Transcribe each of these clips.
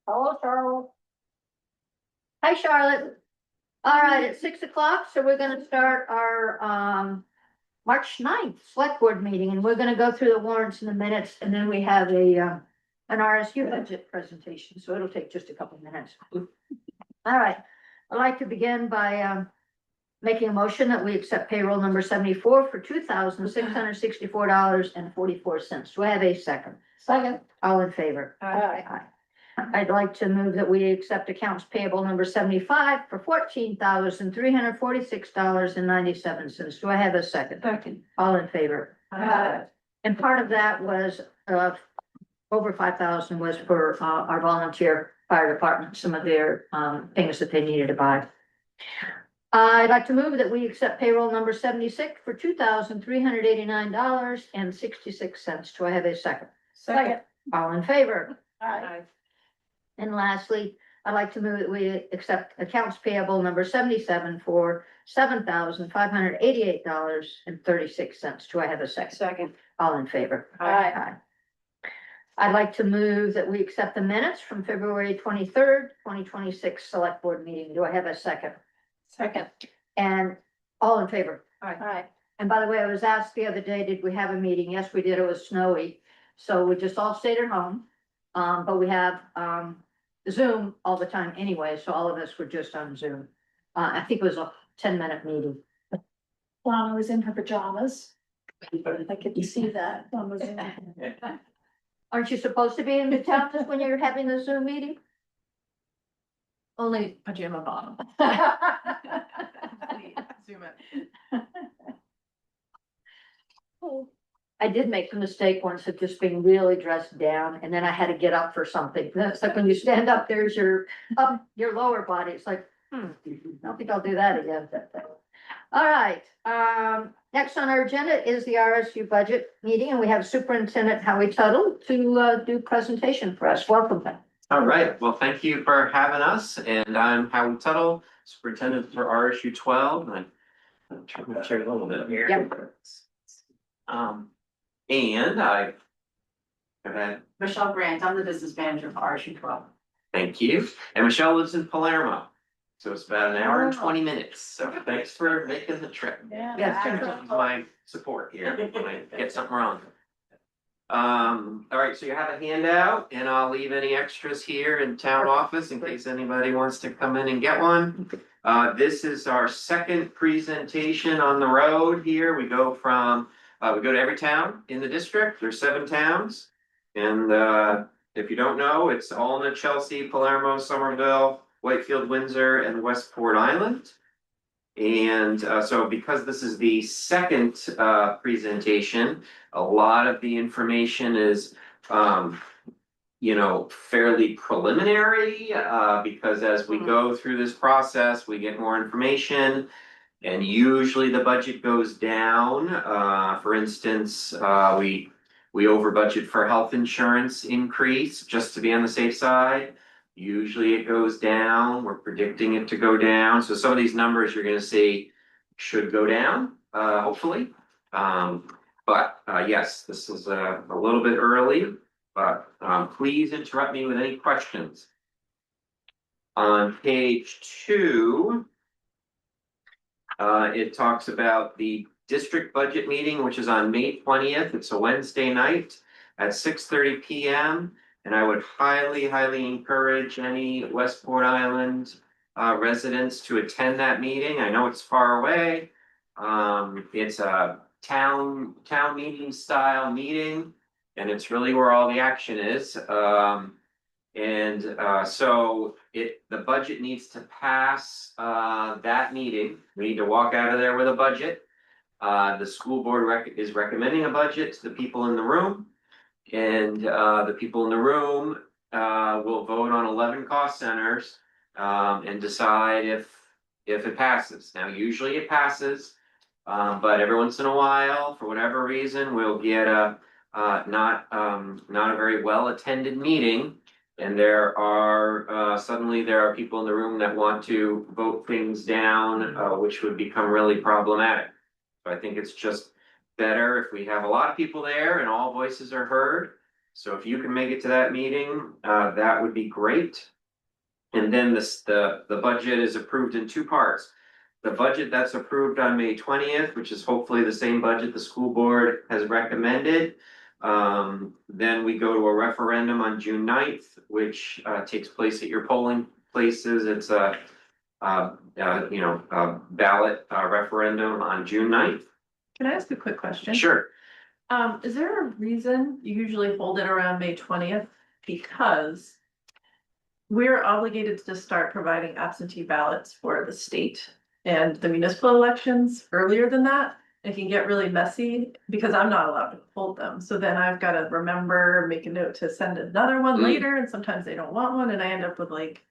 Hello, Charlotte. Hi, Charlotte. All right, it's 6 o'clock, so we're gonna start our March 9th select board meeting, and we're gonna go through the warrants in the minutes, and then we have an RSU budget presentation, so it'll take just a couple minutes. All right, I'd like to begin by making a motion that we accept payroll number 74 for $2,664.44. Do I have a second? Second. All in favor? Aye. I'd like to move that we accept accounts payable number 75 for $14,346.97. Do I have a second? Second. All in favor? Aye. And part of that was, over 5,000 was for, our volunteer fire department, some of their, things that they needed to buy. I'd like to move that we accept payroll number 76 for $2,389.66. Do I have a second? Second. All in favor? Aye. And lastly, I'd like to move that we accept accounts payable number 77 for $7,588.36. Do I have a second? Second. All in favor? Aye. I'd like to move that we accept the minutes from February 23rd, 2026 select board meeting. Do I have a second? Second. And all in favor? Aye. And by the way, I was asked the other day, did we have a meeting? Yes, we did. It was snowy. So we just all stayed at home. But we have, Zoom all the time anyway, so all of us were just on Zoom. I think it was a 10-minute meeting. Donna was in her pajamas. I could see that. Donna was in. Aren't you supposed to be in pajamas when you're having the Zoom meeting? Only pajama bottom. Zoom it. I did make the mistake once of just being really dressed down, and then I had to get up for something. It's like when you stand up, there's your lower body. It's like, I don't think I'll do that again. All right, next on our agenda is the RSU budget meeting, and we have Superintendent Howie Tuttle to do presentation for us. Welcome. All right, well, thank you for having us, and I'm Howie Tuttle, Superintendent for RSU 12, and I'm trying to share a little bit here. Yep. And I've had, Michelle Grant, I'm the business manager for RSU 12. thank you, and Michelle lives in Palermo, so it's about an hour and 20 minutes, so thanks for making the trip. Yes. My support here when I get something wrong. All right, so you have a handout, and I'll leave any extras here in town office in case anybody wants to come in and get one. This is our second presentation on the road here. We go to every town in the district. There's 7 towns. And if you don't know, it's Alna, Chelsea, Palermo, Somerville, Whitefield, Windsor, and Westport Island. And so because this is the second presentation, a lot of the information is fairly preliminary, because as we go through this process, we get more information. And usually the budget goes down. For instance, we over budget for health insurance increase just to be on the safe side. Usually it goes down. We're predicting it to go down. So some of these numbers you're going to see should go down, hopefully. But yes, this is a little bit early, but please interrupt me with any questions. On page 2, it talks about the district budget meeting, which is on May 20th. It's a Wednesday night at 6:30 p.m. And I would highly encourage any Westport Island residents to attend that meeting. I know it's far away. It's a town meeting style meeting, and it's really where all the action is. So the budget needs to pass that meeting. We need to walk out of there with a budget. The school board is recommending a budget to the people in the room. And the people in the room will vote on 11 cost centers and decide if it passes. Now, usually it passes, but every once in a while, for whatever reason, we'll get a not a very well attended meeting, and suddenly there are people in the room that want to vote things down, which would become really problematic. So I think it's just better if we have a lot of people there and all voices are heard. So if you can make it to that meeting, that would be great. And then the budget is approved in two parts. The budget that's approved on May 20th, which is hopefully the same budget the school board has recommended. Then we go to a referendum on June 9th, which takes place at your polling places. It's a ballot referendum on June 9th. Can I ask a quick question? Sure. Is there a reason you usually hold it around May 20th? Because we're obligated to start providing absentee ballots for the state and the municipal elections earlier than that. It can get really messy because I'm not allowed to hold them. So then I've got to remember, make a note to send another one later, and sometimes they don't want one, and I end up with like,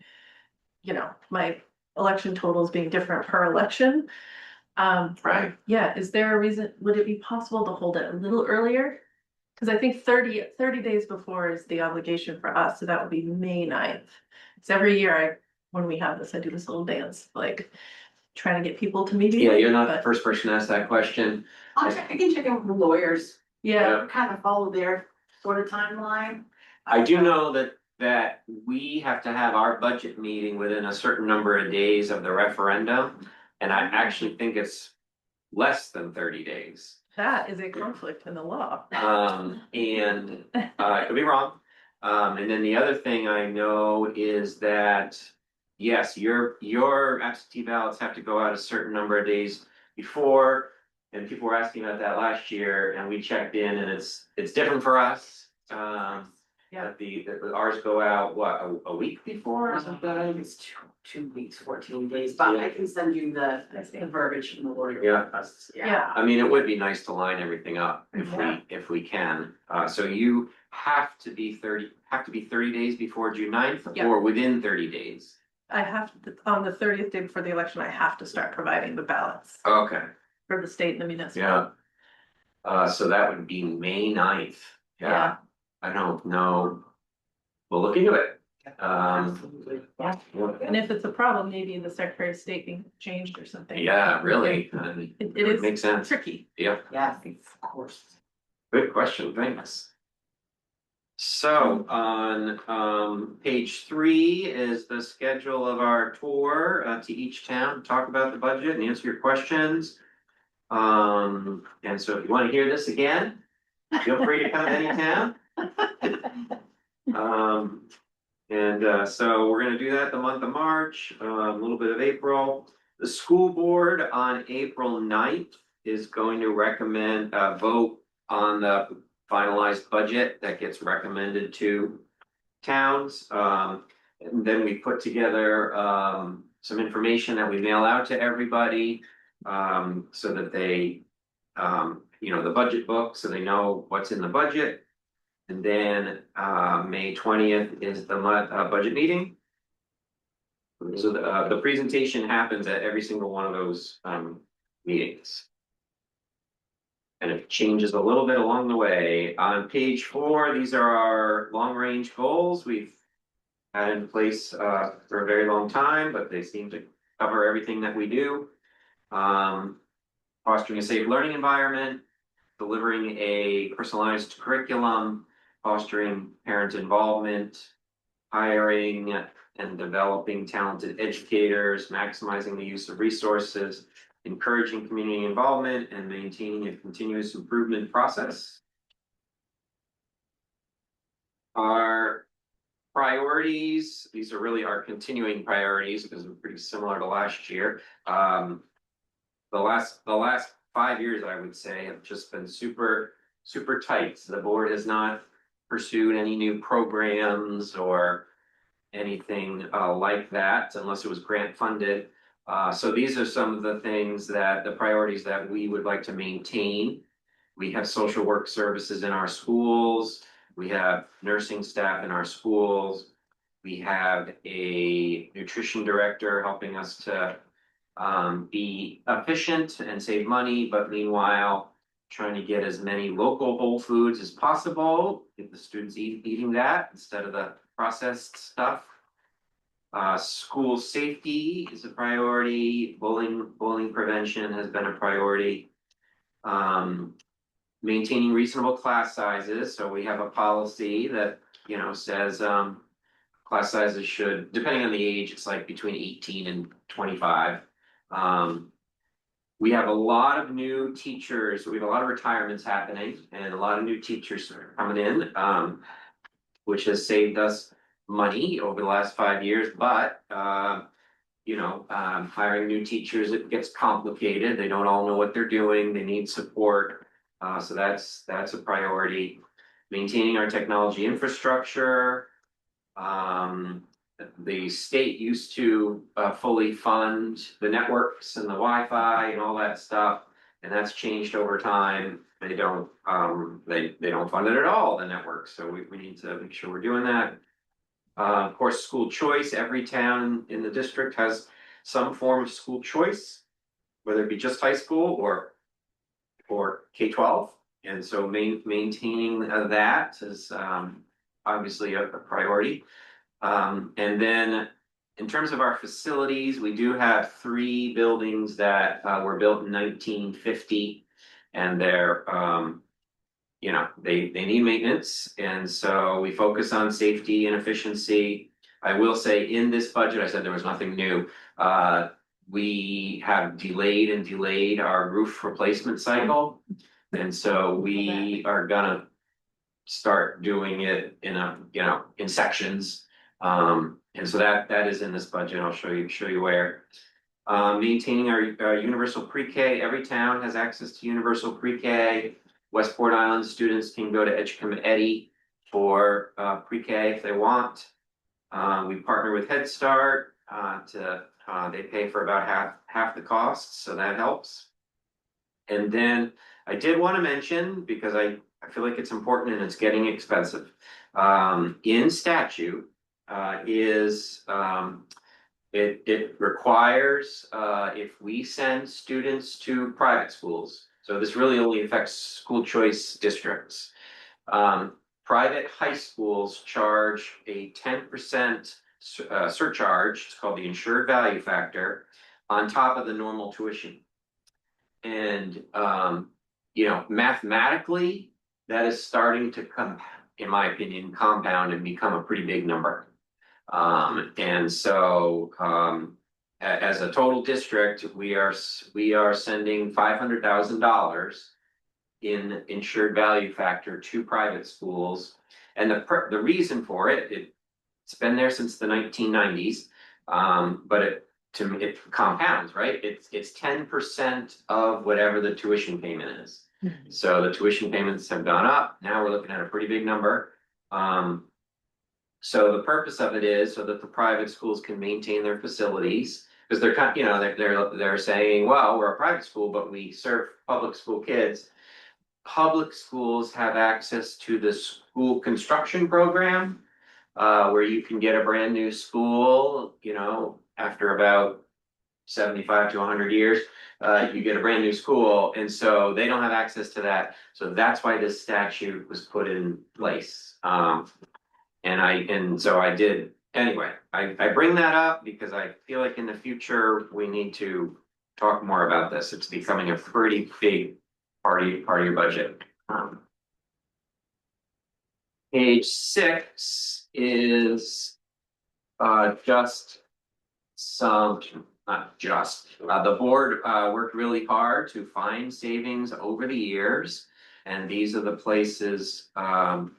my election totals being different per election. Right. Yeah, is there a reason, would it be possible to hold it a little earlier? Cause I think 30 days before is the obligation for us, so that would be May 9th. It's every year when we have this, I do this little dance, like trying to get people to meet. Yeah, you're not the first person to ask that question. I can check in with the lawyers, Yeah, kind of follow their sort of timeline. I do know that we have to have our budget meeting within a certain number of days of the referendum. And I actually think it's less than 30 days. that is a conflict in the law. And I could be wrong. And then the other thing I know is that, yes, your absentee ballots have to go out a certain number of days before. And people were asking about that last year, and we checked in, and it's different for us. Yeah. That ours go out, what, a week before or something? It's 2 weeks, 14 days, but I can send you the verbiage from the lawyer. Yeah. Yeah, I mean, it would be nice to line everything up if we can. So you have to be 30 days before June 9th Yeah. or within 30 days. I have to, on the 30th day before the election, I have to start providing the ballots Okay, for the state and the municipal. yeah. So that would be May 9th. Yeah, I don't know. We'll look into it. Absolutely. Yeah. And if it's a problem, maybe the Secretary of State being changed or something. Yeah, really. It is Makes sense. tricky. Yeah, Yes, of course. good question, thanks. So on page 3 is the schedule of our tour to each town, to talk about the budget and answer your questions. And so if you want to hear this again, feel free to come to any town. So we're gonna do that the month of March, a little bit of April. The school board on April 9th is going to recommend a vote on the finalized budget that gets recommended to towns. And then we put together some information that we mail out to everybody so that they the budget book, so they know what's in the budget. And then May 20th is the budget meeting. So the presentation happens at every single one of those meetings. And it changes a little bit along the way. On page 4, these are our long-range goals we've had in place for a very long time, but they seem to cover everything that we do. Fostering a safe learning environment, delivering a personalized curriculum, fostering parent involvement, hiring and developing talented educators, maximizing the use of resources, encouraging community involvement, and maintaining a continuous improvement process. Our priorities, these are really our continuing priorities because they're pretty similar to last year. The last 5 years, I would say, have just been super tight. So the board has not pursued any new programs or anything like that unless it was grant funded. So these are some of the things the priorities that we would like to maintain. We have social work services in our schools. We have nursing staff in our schools. We have a nutrition director helping us to be efficient and save money, but meanwhile, trying to get as many local whole foods as possible, get the students eating that instead of the processed stuff. School safety is a priority. Bullying prevention has been a priority. maintaining reasonable class sizes, so we have a policy that, you know, says, class sizes should, depending on the age, it's like between 18 and 25. We have a lot of new teachers, we have a lot of retirements happening and a lot of new teachers are coming in, which has saved us money over the last 5 years, but, hiring new teachers, it gets complicated. They don't all know what they're doing. They need support. So that's a priority. Maintaining our technology infrastructure. The state used to fully fund the networks and the Wi-Fi and all that stuff, and that's changed over time. They don't fund it at all, the network. So we need to make sure we're doing that. Of course, school choice. Every town in the district has some form of school choice, whether it be just high school or K-12. And so maintaining that is obviously a priority. And then in terms of our facilities, we do have 3 buildings that were built in 1950, and they're they need maintenance, and so we focus on safety and efficiency. I will say in this budget, I said there was nothing new. We have delayed our roof replacement cycle, and so we are gonna start doing it in sections. And so that is in this budget. I'll show you where. Maintaining our universal pre-K. Every town has access to universal pre-K. Westport Island students can go to Edgecombe Eddy for pre-K if they want. We partner with Head Start they pay for about half the cost, so that helps. And then I did want to mention, because I feel like it's important and it's getting expensive. In statute it requires if we send students to private schools, so this really only affects school choice districts. Private high schools charge a 10% surcharge, it's called the insured value factor, on top of the normal tuition. And mathematically, that is starting to in my opinion, compound and become a pretty big number. And so as a total district, we are sending $500,000 in insured value factor to private schools. And the reason for it's been there since the 1990s, but it compounds, right? It's 10% of whatever the tuition payment is. So the tuition payments have gone up. Now we're looking at a pretty big number. So the purpose of it is so that the private schools can maintain their facilities, because they're saying, well, we're a private school, but we serve public school kids. Public schools have access to the school construction program, where you can get a brand new school, after about 75 to 100 years, you get a brand new school, and so they don't have access to that. So that's why this statute was put in place. So I did, anyway, I bring that up because I feel like in the future, we need to talk more about this. It's becoming a pretty big part of your budget. Page 6 is just some, not just, the board worked really hard to find savings over the years. And these are the places, and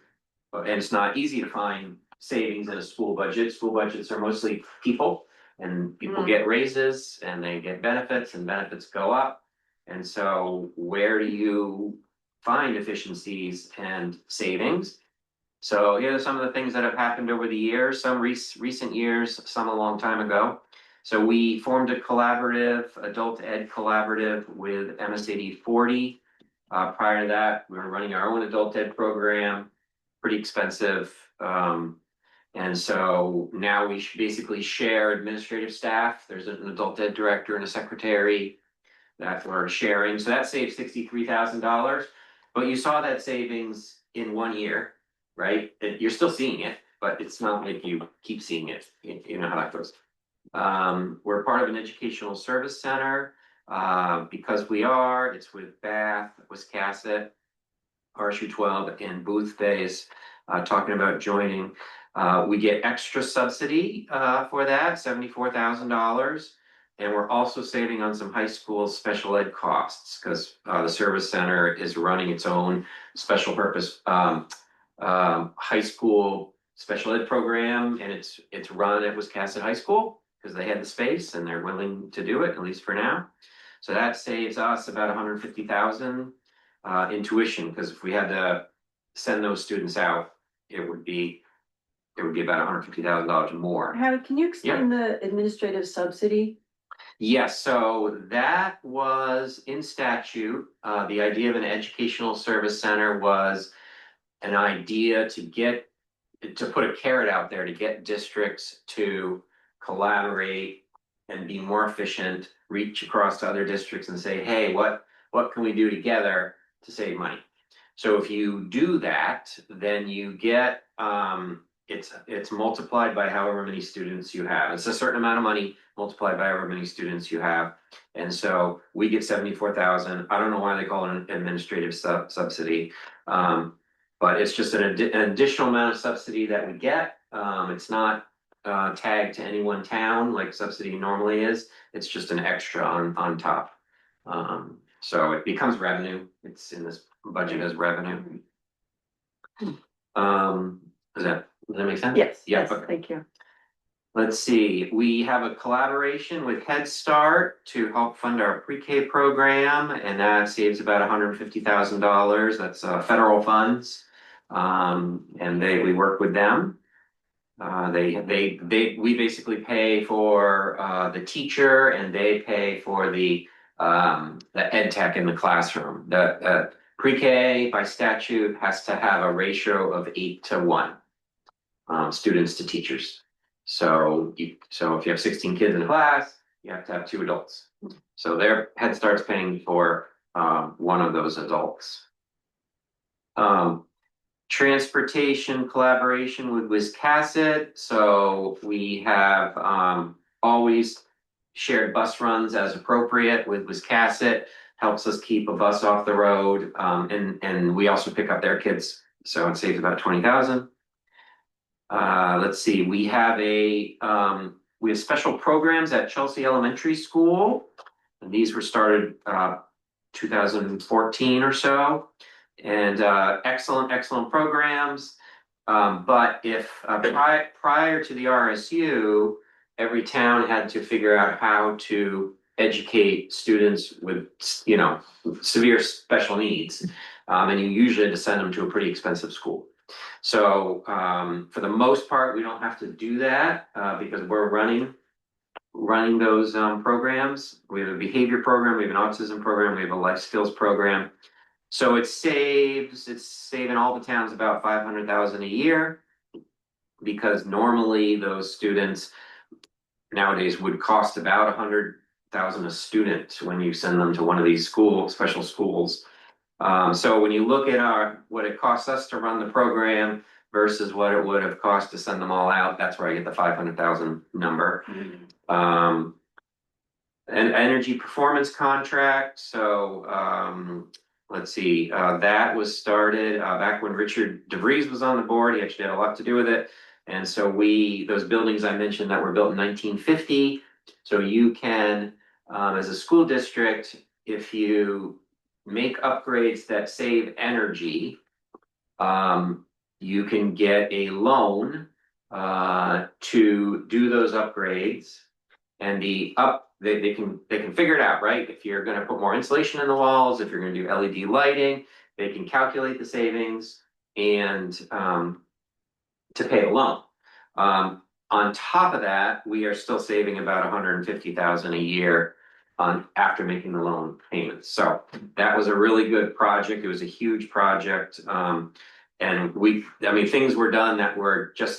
it's not easy to find savings in a school budget. School budgets are mostly people, and people get raises and they get benefits, and benefits go up. And so where do you find efficiencies and savings? So here are some of the things that have happened over the years, some recent years, some a long time ago. So we formed a collaborative, adult ed collaborative with MSAD 40. Prior to that, we were running our own adult ed program, pretty expensive. And so now we basically share administrative staff. There's an adult ed director and a secretary that we're sharing. So that saves $63,000. But you saw that savings in 1 year, right? You're still seeing it, but it's not like you keep seeing it. You know how that goes. We're part of an educational service center. Because it's with Bath, Wiscasset. RSU 12 and Booth Bay is talking about joining. We get extra subsidy for that, $74,000. And we're also saving on some high school special ed costs because the service center is running its own special purpose high school special ed program, and it's run at Wiscasset High School because they had the space and they're willing to do it, at least for now. So that saves us about 150,000 in tuition, because if we had to send those students out, it would be about $150,000 more. Harry, can you explain the administrative subsidy? Yes, so that was in statute. The idea of an educational service center was an idea to put a carrot out there to get districts to collaborate and be more efficient, reach across to other districts and say, hey, what can we do together to save money? So if you do that, then you get, it's multiplied by however many students you have. It's a certain amount of money multiplied by however many students you have. And so we get 74,000. I don't know why they call it an administrative subsidy. But it's just an additional amount of subsidy that we get. It's not tagged to any one town like subsidy normally is. It's just an extra on top. So it becomes revenue. It's in this budget as revenue. Does that make sense? Yes, Yeah, yes, okay. thank you. Let's see, we have a collaboration with Head Start to help fund our pre-K program, and that saves about $150,000. That's federal funds. And we work with them. We basically pay for the teacher, and they pay for the ed tech in the classroom. The pre-K by statute has to have a ratio of 8:1 students to teachers. So if you have 16 kids in a class, you have to have 2 adults. So their Head Start's paying for one of those adults. Transportation collaboration with Wiscasset. So we have always shared bus runs as appropriate with Wiscasset. Helps us keep a bus off the road, and we also pick up their kids, so it saves about 20,000. Let's see, we have special programs at Chelsea Elementary School, and these were started 2014 or so, and excellent programs. But if prior to the RSU, every town had to figure out how to educate students with severe special needs, and you usually had to send them to a pretty expensive school. So for the most part, we don't have to do that because we're running those programs. We have a behavior program, we have an autism program, we have a life skills program. So it's saving all the towns about $500,000 a year, because normally those students nowadays would cost about $100,000 a student when you send them to one of these special schools. So when you look at what it costs us to run the program versus what it would have cost to send them all out, that's where I get the 500,000 number. An energy performance contract. So let's see, that was started back when Richard DeVries was on the board. He actually had a lot to do with it. And so those buildings I mentioned that were built in 1950. So you can, as a school district, if you make upgrades that save energy, you can get a loan to do those upgrades, and they can figure it out, right? If you're going to put more insulation in the walls, if you're going to do LED lighting, they can calculate the savings and to pay the loan. On top of that, we are still saving about $150,000 a year after making the loan payments. So that was a really good project. It was a huge project. And things were done that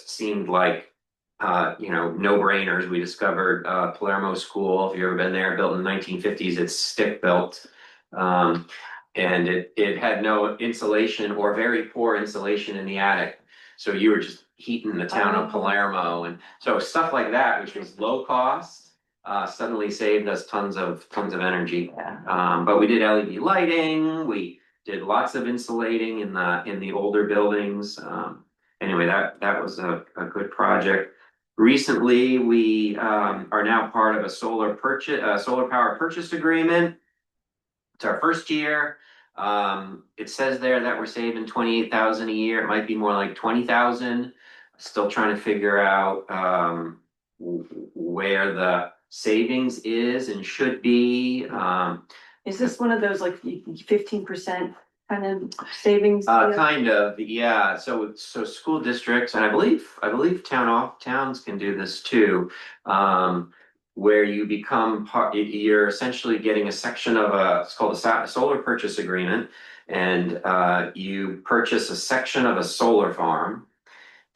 seemed like, no brainers. We discovered Palermo School. If you've ever been there, built in the 1950s, it's stick built. And it had no insulation or very poor insulation in the attic. So you were just heating the town of Palermo. And so stuff like that, which was low cost, suddenly saved us tons of energy. But we did LED lighting, we did lots of insulating in the older buildings. Anyway, that was a good project. Recently, we are now part of a solar power purchase agreement. It's our first year. It says there that we're saving 28,000 a year. It might be more like 20,000. Still trying to figure out where the savings is and should be. Is this one of those like 15% kind of savings? Kind of, yeah. So school districts, and I believe towns can do this too. Where you become you're essentially getting a section of it's called a solar purchase agreement, and you purchase a section of a solar farm,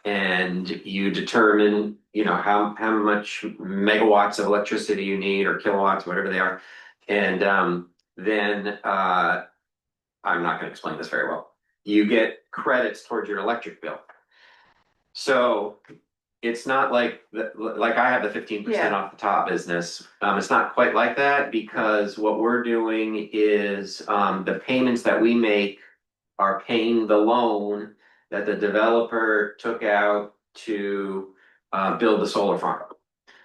and you determine, how much megawatts of electricity you need, or kilowatts, whatever they are, and then I'm not gonna explain this very well. You get credits towards your electric bill. So it's not like I have the 15% off the top business. It's not quite like that, because what we're doing is the payments that we make are paying the loan that the developer took out to build the solar farm.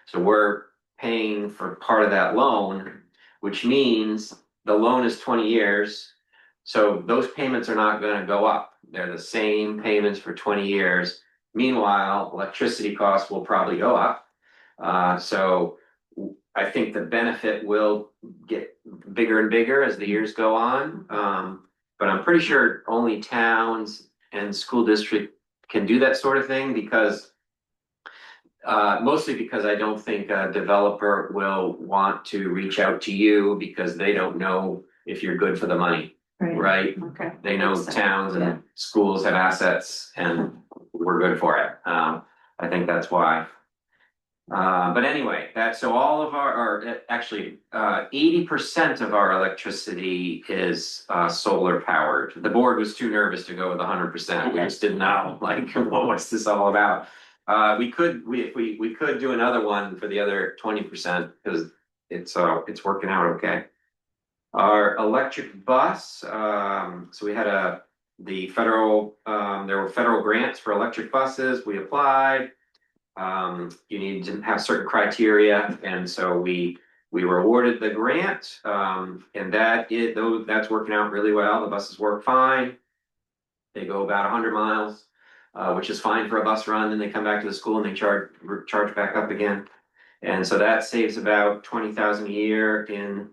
So we're paying for part of that loan, which means the loan is 20 years. So those payments are not gonna go up. They're the same payments for 20 years. Meanwhile, electricity costs will probably go up. So I think the benefit will get bigger and bigger as the years go on. But I'm pretty sure only towns and school district can do that sort of thing, because mostly because I don't think a developer will want to reach out to you, because they don't know if you're good for the money, right? Okay. They know Makes sense. towns Yeah. and schools have assets, and we're good for it. I think that's why. But anyway, so all of or actually, 80% of our electricity is solar powered. The board was too nervous to go with 100%. We just didn't know, like, what's this all about? We could do another one for the other 20%, because it's working out okay. Our electric bus, so we had there were federal grants for electric buses. We applied. You need to have certain criteria, and so we were awarded the grant, and that's working out really well. The buses work fine. They go about 100 miles, which is fine for a bus run. Then they come back to the school and they charge back up again. And so that saves about 20,000 a year in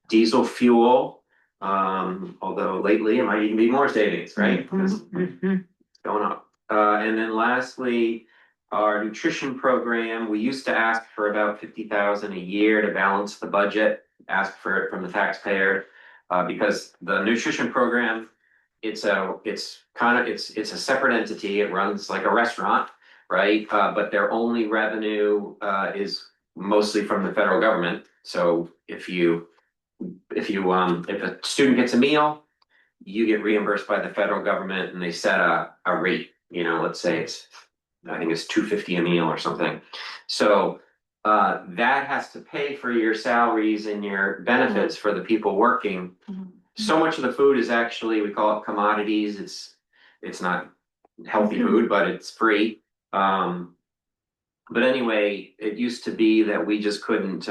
diesel fuel. Although lately it might even be more savings, right? Because it's going up. And then lastly, our nutrition program, we used to ask for about 50,000 a year to balance the budget, ask for it from the taxpayer, because the nutrition program, it's a separate entity. It runs like a restaurant, right? But their only revenue is mostly from the federal government. So if a student gets a meal, you get reimbursed by the federal government, and they set a rate. Let's say I think it's $2.50 a meal or something. So that has to pay for your salaries and your benefits for the people working. So much of the food is actually, we call it commodities. It's not healthy food, but it's free. But anyway, it used to be that we just couldn't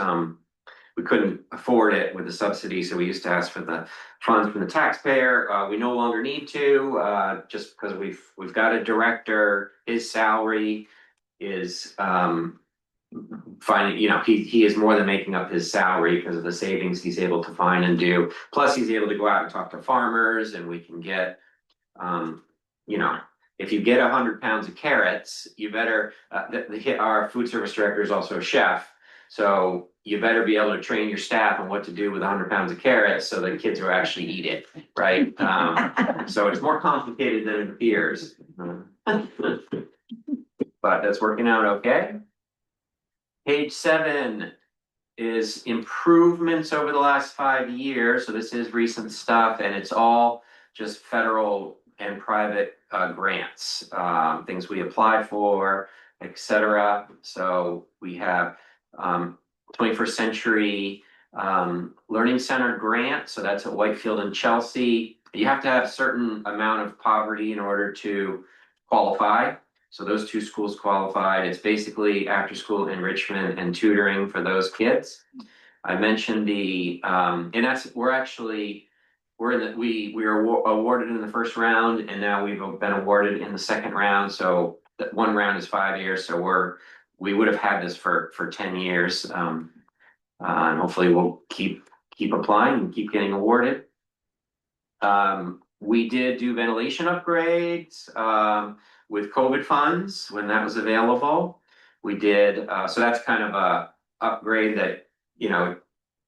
afford it with the subsidy, so we used to ask for the funds from the taxpayer. We no longer need to, just because we've got a director. His salary is finding, he is more than making up his salary because of the savings he's able to find and do. Plus, he's able to go out and talk to farmers, and we can get, if you get 100 pounds of carrots, you better. Our food service director is also a chef. So you better be able to train your staff on what to do with 100 pounds of carrots so that kids will actually eat it, right? So it's more complicated than it appears. But that's working out okay. Page 7 is improvements over the last 5 years. So this is recent stuff, and it's all just federal and private grants, things we apply for, etc. So we have 21st Century Learning Center grant. So that's at Whitefield and Chelsea. you have to have a certain amount of poverty in order to qualify. So those two schools qualified. It's basically after school enrichment and tutoring for those kids. I mentioned and that's, we're in the, we were awarded in the first round and now we've been awarded in the second round. So that one round is 5 years. So we would have had this for 10 years. And hopefully we'll keep applying and keep getting awarded. We did do ventilation upgrades, with COVID funds when that was available. We did, so that's kind of a upgrade that,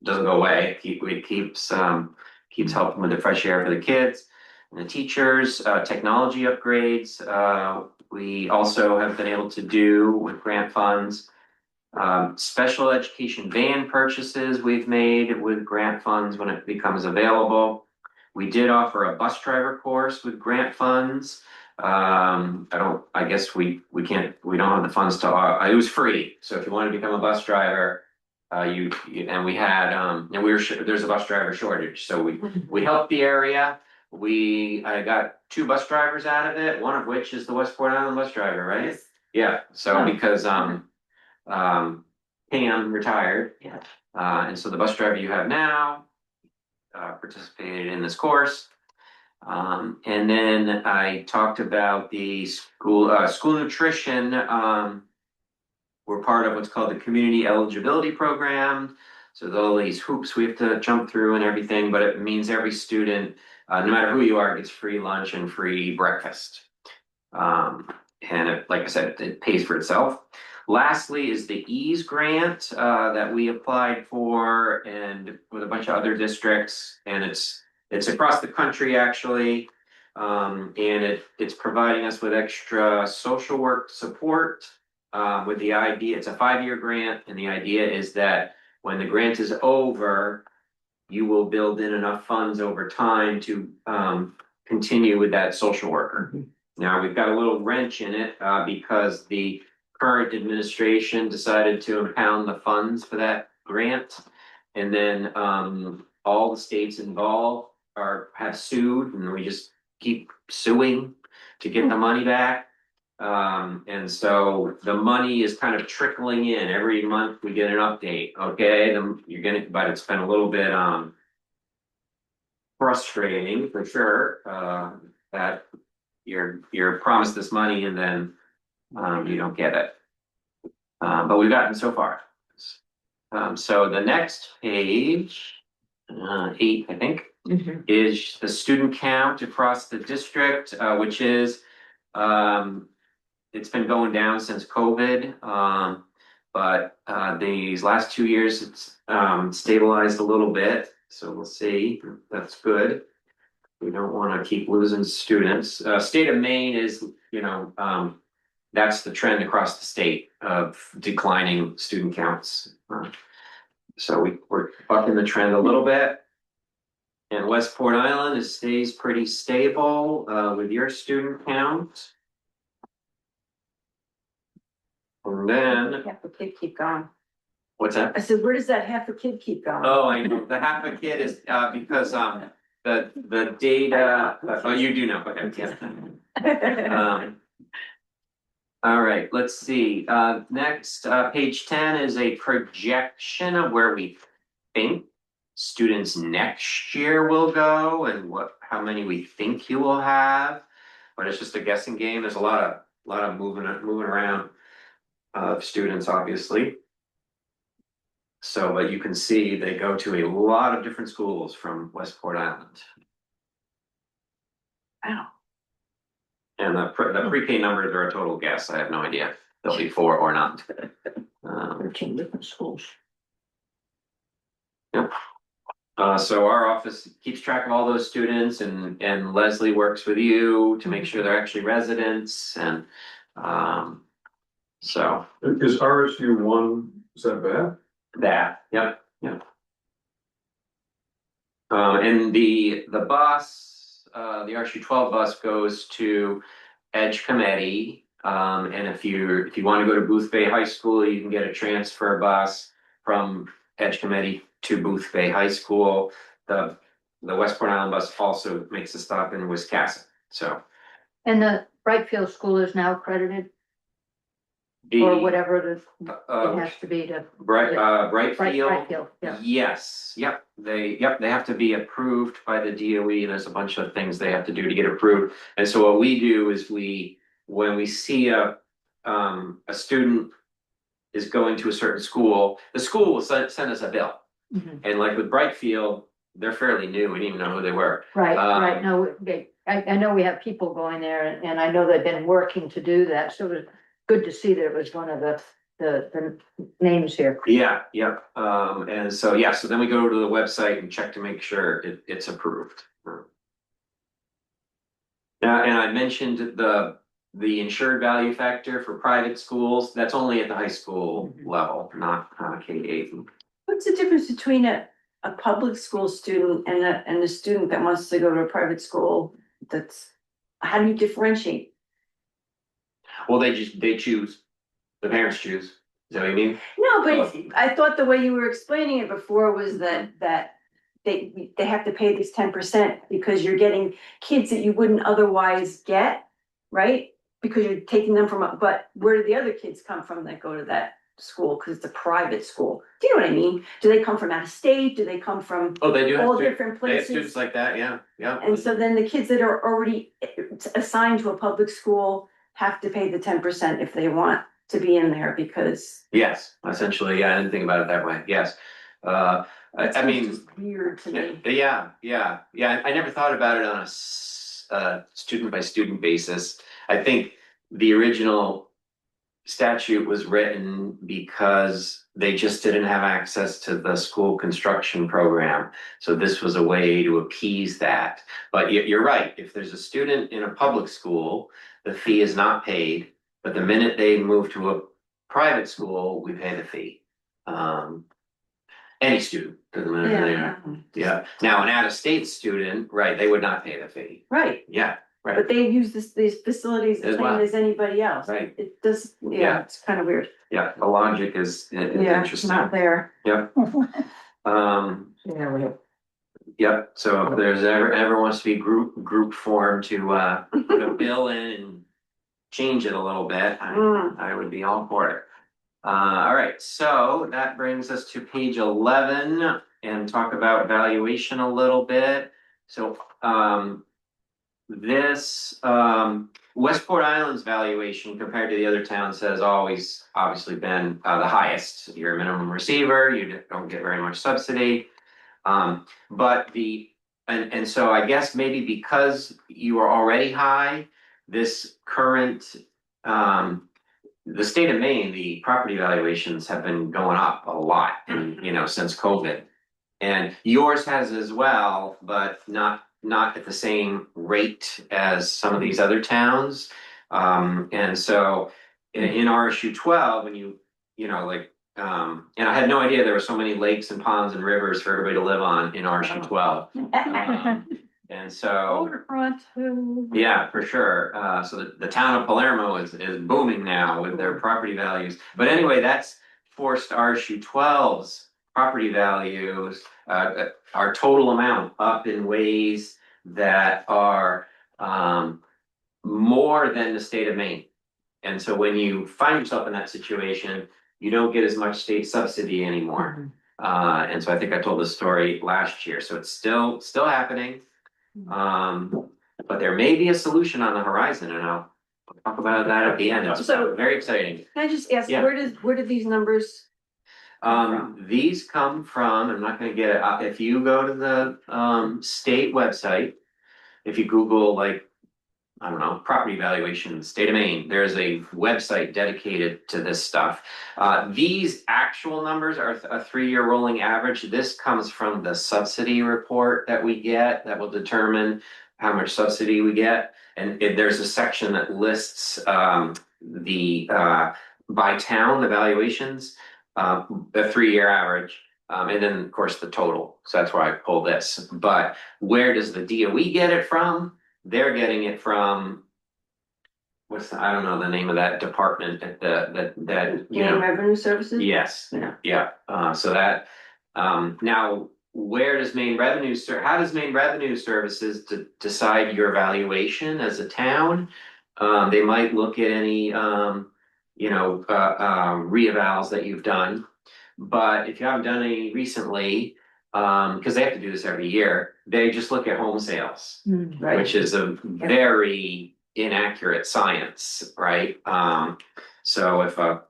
doesn't go away. It keeps helping with the fresh air for the kids and the teachers. Technology upgrades, we also have been able to do with grant funds. Special education van purchases we've made with grant funds when it becomes available. We did offer a bus driver course with grant funds. I guess we don't have the funds it was free. So if you want to become a bus driver, and we had, and there's a bus driver shortage. So we helped the area. I got 2 bus drivers out of it, one of which is the Westport Island bus driver, right? Yes. Yeah, so because, Pam retired. Yeah. And so the bus driver you have now, participated in this course. And then I talked about the school nutrition. We're part of what's called the Community Eligibility Program. So there's all these hoops we have to jump through and everything, but it means every student, no matter who you are, gets free lunch and free breakfast. Like I said, it pays for itself. Lastly is the EASE grant that we applied for and with a bunch of other districts, and it's across the country actually. And it's providing us with extra social work support with the idea, it's a 5-year grant, and the idea is that when the grant is over, you will build in enough funds over time to continue with that social worker. Now, we've got a little wrench in it because the current administration decided to impound the funds for that grant. And then all the states involved have sued, and we just keep suing to get the money back. And so the money is kind of trickling in. Every month we get an update. Okay, but it's been a little bit frustrating for sure, that you're promised this money and then you don't get it. But we've gotten so far. So the next page, 8, I think, is the student count across the district, which is, it's been going down since COVID. But these last 2 years, it's stabilized a little bit. So we'll see. That's good. We don't want to keep losing students. State of Maine is, that's the trend across the state of declining student counts. So we're bucking the trend a little bit. And Westport Island stays pretty stable with your student count. And then, Half a kid keep going. what's that? I said, where does that half a kid keep going? Oh, I know, the half a kid is because the data, oh, you do know, okay, yeah. All right, let's see, next, page 10 is a projection of where we think students next year will go and how many we think you will have. But it's just a guessing game. There's a lot of moving around of students, obviously. So, but you can see they go to a lot of different schools from Westport Island. Wow. And the pre-K numbers are a total guess. I have no idea if they'll be 4 or not. 13 different schools. Yep. So our office keeps track of all those students, and Leslie works with you to make sure they're actually residents, and so. Is RSU 1, is that bad? Yep. And the bus, the RSU 12 bus goes to Edge Committee. And if you want to go to Booth Bay High School, you can get a transfer bus from Edge Committee to Booth Bay High School. The the Westport Island bus also makes a stop in Wiscasset, so. And the Brightfield School is now accredited, the, or whatever it is, it Uh, has to be to. Brightfield. Brightfield, yeah. Yes, yep, they have to be approved by the DOE, there's a bunch of things they have to do to get approved. And so what we do is when we see a student is going to a certain school, the school will send us a bill. Mhm. And like with Brightfield, they're fairly new, we didn't even know who they were. Right, Um, right, no, I know we have people going there and I know they've been working to do that, so it was good to see that it was one of the names here. Yeah, and so, yeah, so then we go to the website and check to make sure it's approved. Now, and I mentioned the insured value factor for private schools, that's only at the high school level, not K-8. What's the difference between a public school student and a student that wants to go to a private school? How do you differentiate? Well, they choose, the parents choose, is that what you mean? No, but I thought the way you were explaining it before was that they have to pay this 10% because you're getting kids that you wouldn't otherwise get, right? Because you're taking them but where do the other kids come from that go to that school? Cause it's a private school. Do you know what I mean? Do they come from out of state? Do they come from Oh, they do have all students, different they have students places? like that, yeah. And so then the kids that are already assigned to a public school have to pay the 10% if they want to be in there because. Yes, essentially, yeah, I didn't think about it that way, yes. I That mean. seems just weird to me. Yeah, I never thought about it on a student by student basis. I think the original statute was written because they just didn't have access to the school construction program. So this was a way to appease that. But you're right, if there's a student in a public school, the fee is not paid, but the minute they move to a private school, we pay the fee. Any student, doesn't matter who they are. Yeah, now an out-of-state student, right, they would not pay the fee. Right, Yeah, right, but they use these facilities the As same well. as anybody else. Right. It does, Yeah. yeah, it's kind of weird. yeah, the logic is Yeah, it's interesting. not there. Um, yep, so if there's ever wants to be group form to put a bill in and change it a little bit, I would be all for it. All right, so that brings us to page 11 and talk about valuation a little bit. So, this, Westport Island's valuation compared to the other towns has always obviously been the highest. You're a minimum receiver, you don't get very much subsidy. But and so I guess maybe because you are already high, this current, the state of Maine, the property valuations have been going up a lot, and since COVID. And yours has as well, but not at the same rate as some of these other towns. And so in RSU 12, when and I had no idea there were so many lakes and ponds and rivers for everybody to live on in RSU 12. And so, Waterfront. yeah, for sure. So the town of Palermo is booming now with their property values. But anyway, that's forced RSU 12's property values, our total amount up in ways that are more than the state of Maine. And so when you find yourself in that situation, you don't get as much state subsidy anymore. And so I think I told this story last year. So it's still happening. But there may be a solution on the horizon, and I'll talk about that at the end. It's So- very exciting. Can I just ask, Yeah. where did these numbers? These come from, I'm not gonna get it, if you go to the state website, if you Google I don't know, property valuation, state of Maine, there's a website dedicated to this stuff. These actual numbers are a 3-year rolling average. This comes from the subsidy report that we get that will determine how much subsidy we get. And there's a section that lists the by town, the valuations, the 3-year average. And then of course the total. So that's why I pulled this. But where does the DOE get it from? They're getting it from, I don't know the name of that department that Maine Revenue Services? Yes, Yeah. yeah, so that, now, where does Maine Revenue how does Maine Revenue Services decide your valuation as a town? They might look at any, reevals that you've done. But if you haven't done any recently, because they have to do this every year, they just look at home sales, Right. which is a very inaccurate science, right? So if a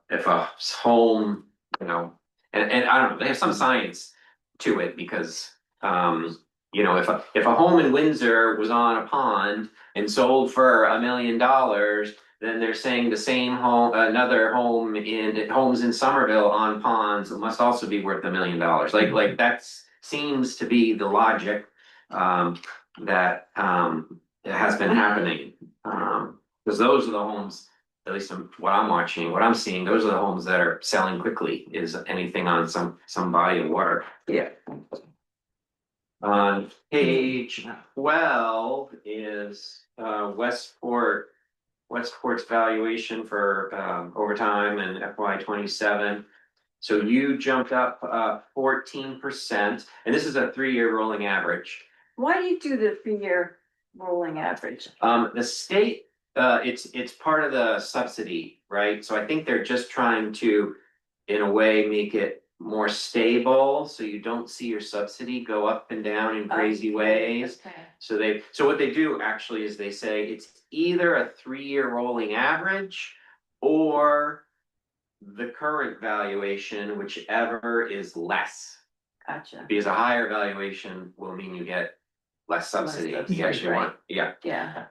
home, and I don't know, they have some science to it because, if a home in Windsor was on a pond and sold for $1 million, then they're saying the same home, another home homes in Somerville on ponds must also be worth $1 million. Like that seems to be the logic that has been happening. Because those are the homes, at least what I'm watching, what I'm seeing, those are the homes that are selling quickly. Is anything on some body of water? Yeah. On page 12 is Westport's valuation for overtime and FY 27. So you jumped up 14%, and this is a 3-year rolling average. Why do you do the 3-year rolling average? The state, it's part of the subsidy, right? So I think they're just trying to, in a way, make it more stable, so you don't see your subsidy go up and down in crazy ways. Okay. So what they do actually is they say it's either a 3-year rolling average or the current valuation, whichever is less. Gotcha. Because a higher valuation will mean you get less subsidy. subsidy, You actually right. want, yeah. Yeah.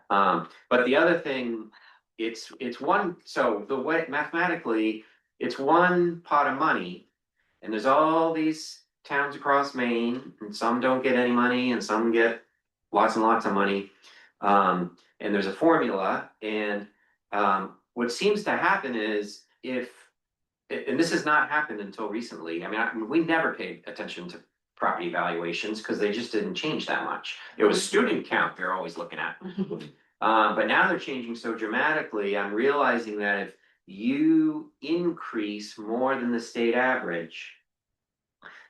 But the other thing, it's one, so the way mathematically, it's one pot of money. And there's all these towns across Maine, and some don't get any money, and some get lots and lots of money. And there's a formula, and what seems to happen is and this has not happened until recently. I mean, we never paid attention to property valuations because they just didn't change that much. It was student count they're always looking at. But now they're changing so dramatically. I'm realizing that if you increase more than the state average,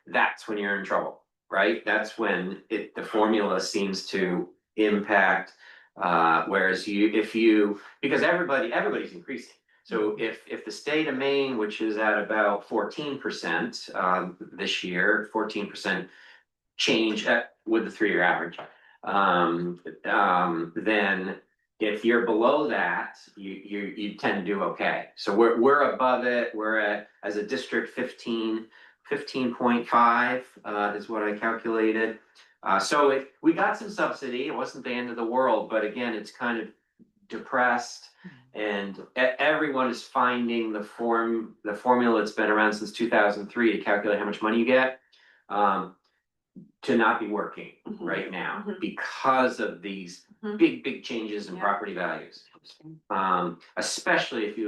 that's when you're in trouble, right? That's when the formula seems to impact. Whereas because everybody's increasing. So if the state of Maine, which is at about 14% this year, 14% change with the 3-year average, then if you're below that, you tend to do okay. So we're above it. We're at, as a district, 15.5 is what I calculated. So we got some subsidy. It wasn't the end of the world, but again, it's kind of depressed, and everyone is finding the formula that's been around since 2003 to calculate how much money you get, to not be working right now because of these big changes in property values. Especially if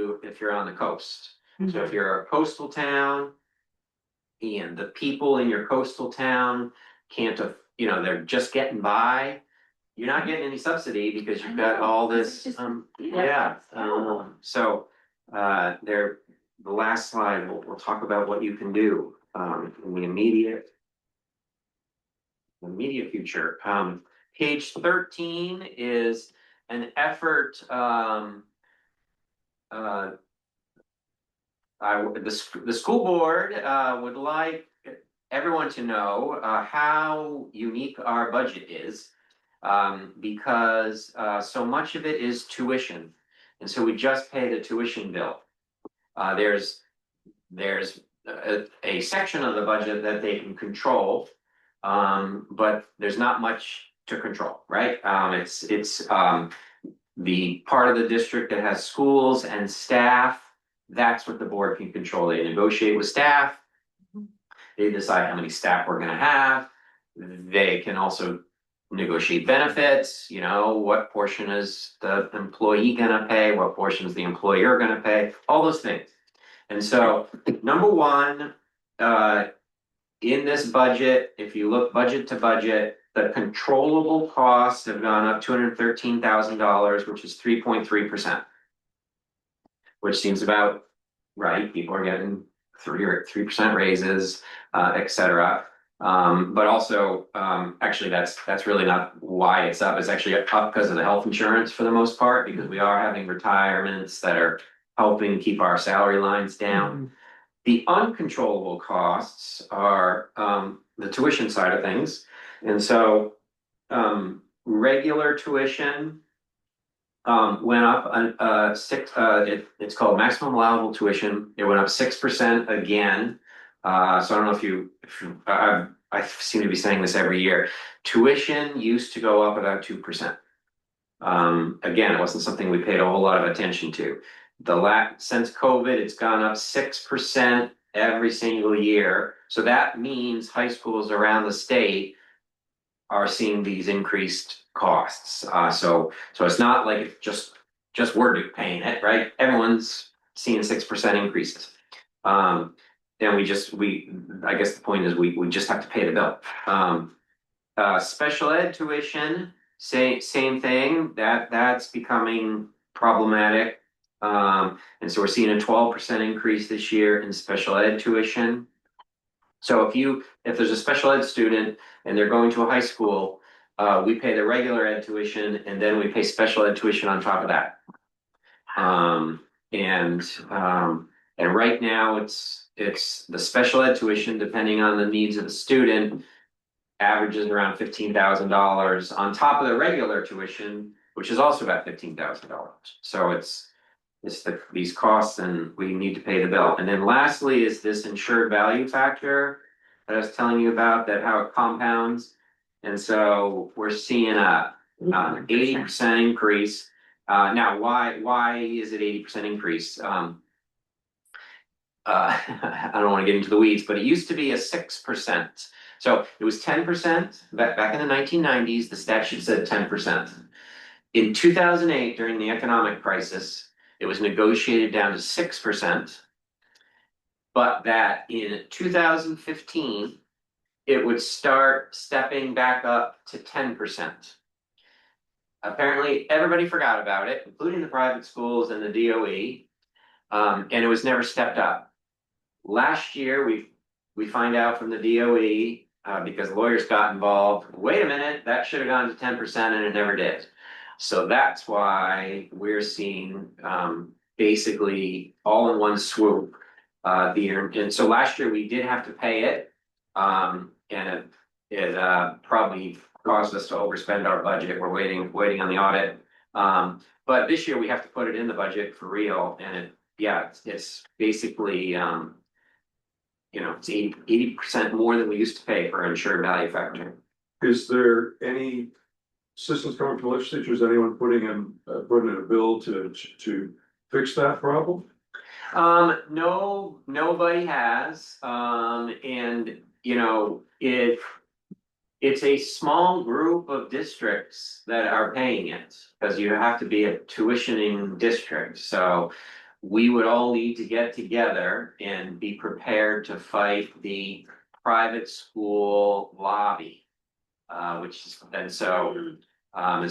you're on the coast. So if you're a coastal town, and the people in your coastal town can't, they're just getting by, you're not getting any subsidy because you've got all this, the last slide, we'll talk about what you can do, in the immediate future. Page 13 is an effort, the school board would like everyone to know how unique our budget is, because so much of it is tuition, and so we just pay the tuition bill. There's a section of the budget that they can control, but there's not much to control, right? It's the part of the district that has schools and staff. That's what the board can control. They negotiate with staff. They decide how many staff we're gonna have. They can also negotiate benefits, what portion is the employee gonna pay, what portion is the employer gonna pay, all those things. And so, number one, in this budget, if you look budget to budget, the controllable costs have gone up $213,000, which is 3.3%. Which seems about right. People are getting 3% raises, et cetera. But also, actually, that's really not why it's up. It's actually up because of the health insurance for the most part, because we are having retirements that are helping keep our salary lines down. The uncontrollable costs are the tuition side of things. And so regular tuition went up it's called maximum allowable tuition. It went up 6% again. So I don't know I seem to be saying this every year. Tuition used to go up about 2%. Again, it wasn't something we paid a whole lot of attention to. Since COVID, it's gone up 6% every single year. So that means high schools around the state are seeing these increased costs. So it's not like it's just we're paying it, right? Everyone's seeing 6% increases. And I guess the point is we just have to pay the bill. Special ed tuition, same thing, that's becoming problematic. And so we're seeing a 12% increase this year in special ed tuition. So if there's a special ed student and they're going to a high school, we pay the regular ed tuition and then we pay special ed tuition on top of that. And right now it's the special ed tuition, depending on the needs of the student, averages around $15,000 on top of the regular tuition, which is also about $15,000. So it's these costs and we need to pay the bill. And then lastly is this insured value factor that I was telling you about, that how it compounds. And so we're seeing a 80% increase. Now, why is it 80% increase? I don't want to get into the weeds, but it used to be a 6%. So it was 10% back in the 1990s, the statute said 10%. In 2008, during the economic crisis, it was negotiated down to 6%, but that in 2015, it would start stepping back up to 10%. Apparently, everybody forgot about it, including the private schools and the DOE, and it was never stepped up. Last year, we find out from the DOE, because lawyers got involved, wait a minute, that should have gone to 10% and it never did. So that's why we're seeing basically all in one swoop. And so last year we did have to pay it, and it probably caused us to overspend our budget. We're waiting on the audit. But this year we have to put it in the budget for real, and it's basically it's 80% more than we used to pay for insured value factor. Is there any assistance coming from legislatures, anyone putting in a bill to fix that problem? No, nobody has. And it's a small group of districts that are paying it, because you have to be a tuitioning district. So we would all need to get together and be prepared to fight the private school lobby. As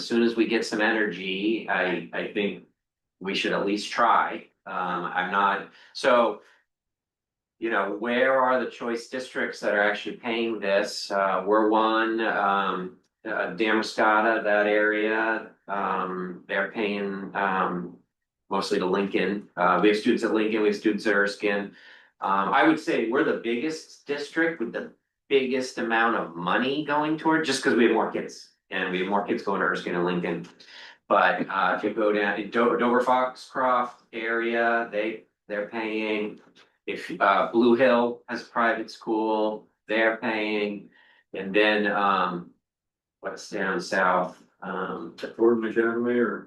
soon as we get some energy, I think we should at least try. Where are the choice districts that are actually paying this? We're one, Damascata, that area, they're paying mostly to Lincoln. We have students at Lincoln, we have students at Erskine. I would say we're the biggest district with the biggest amount of money going toward, just because we have more kids. And we have more kids going to Erskine and Lincoln. But if you go down in Dover Foxcroft area, they're paying. If Blue Hill has a private school, they're paying. And then what's down south? Thornton Academy or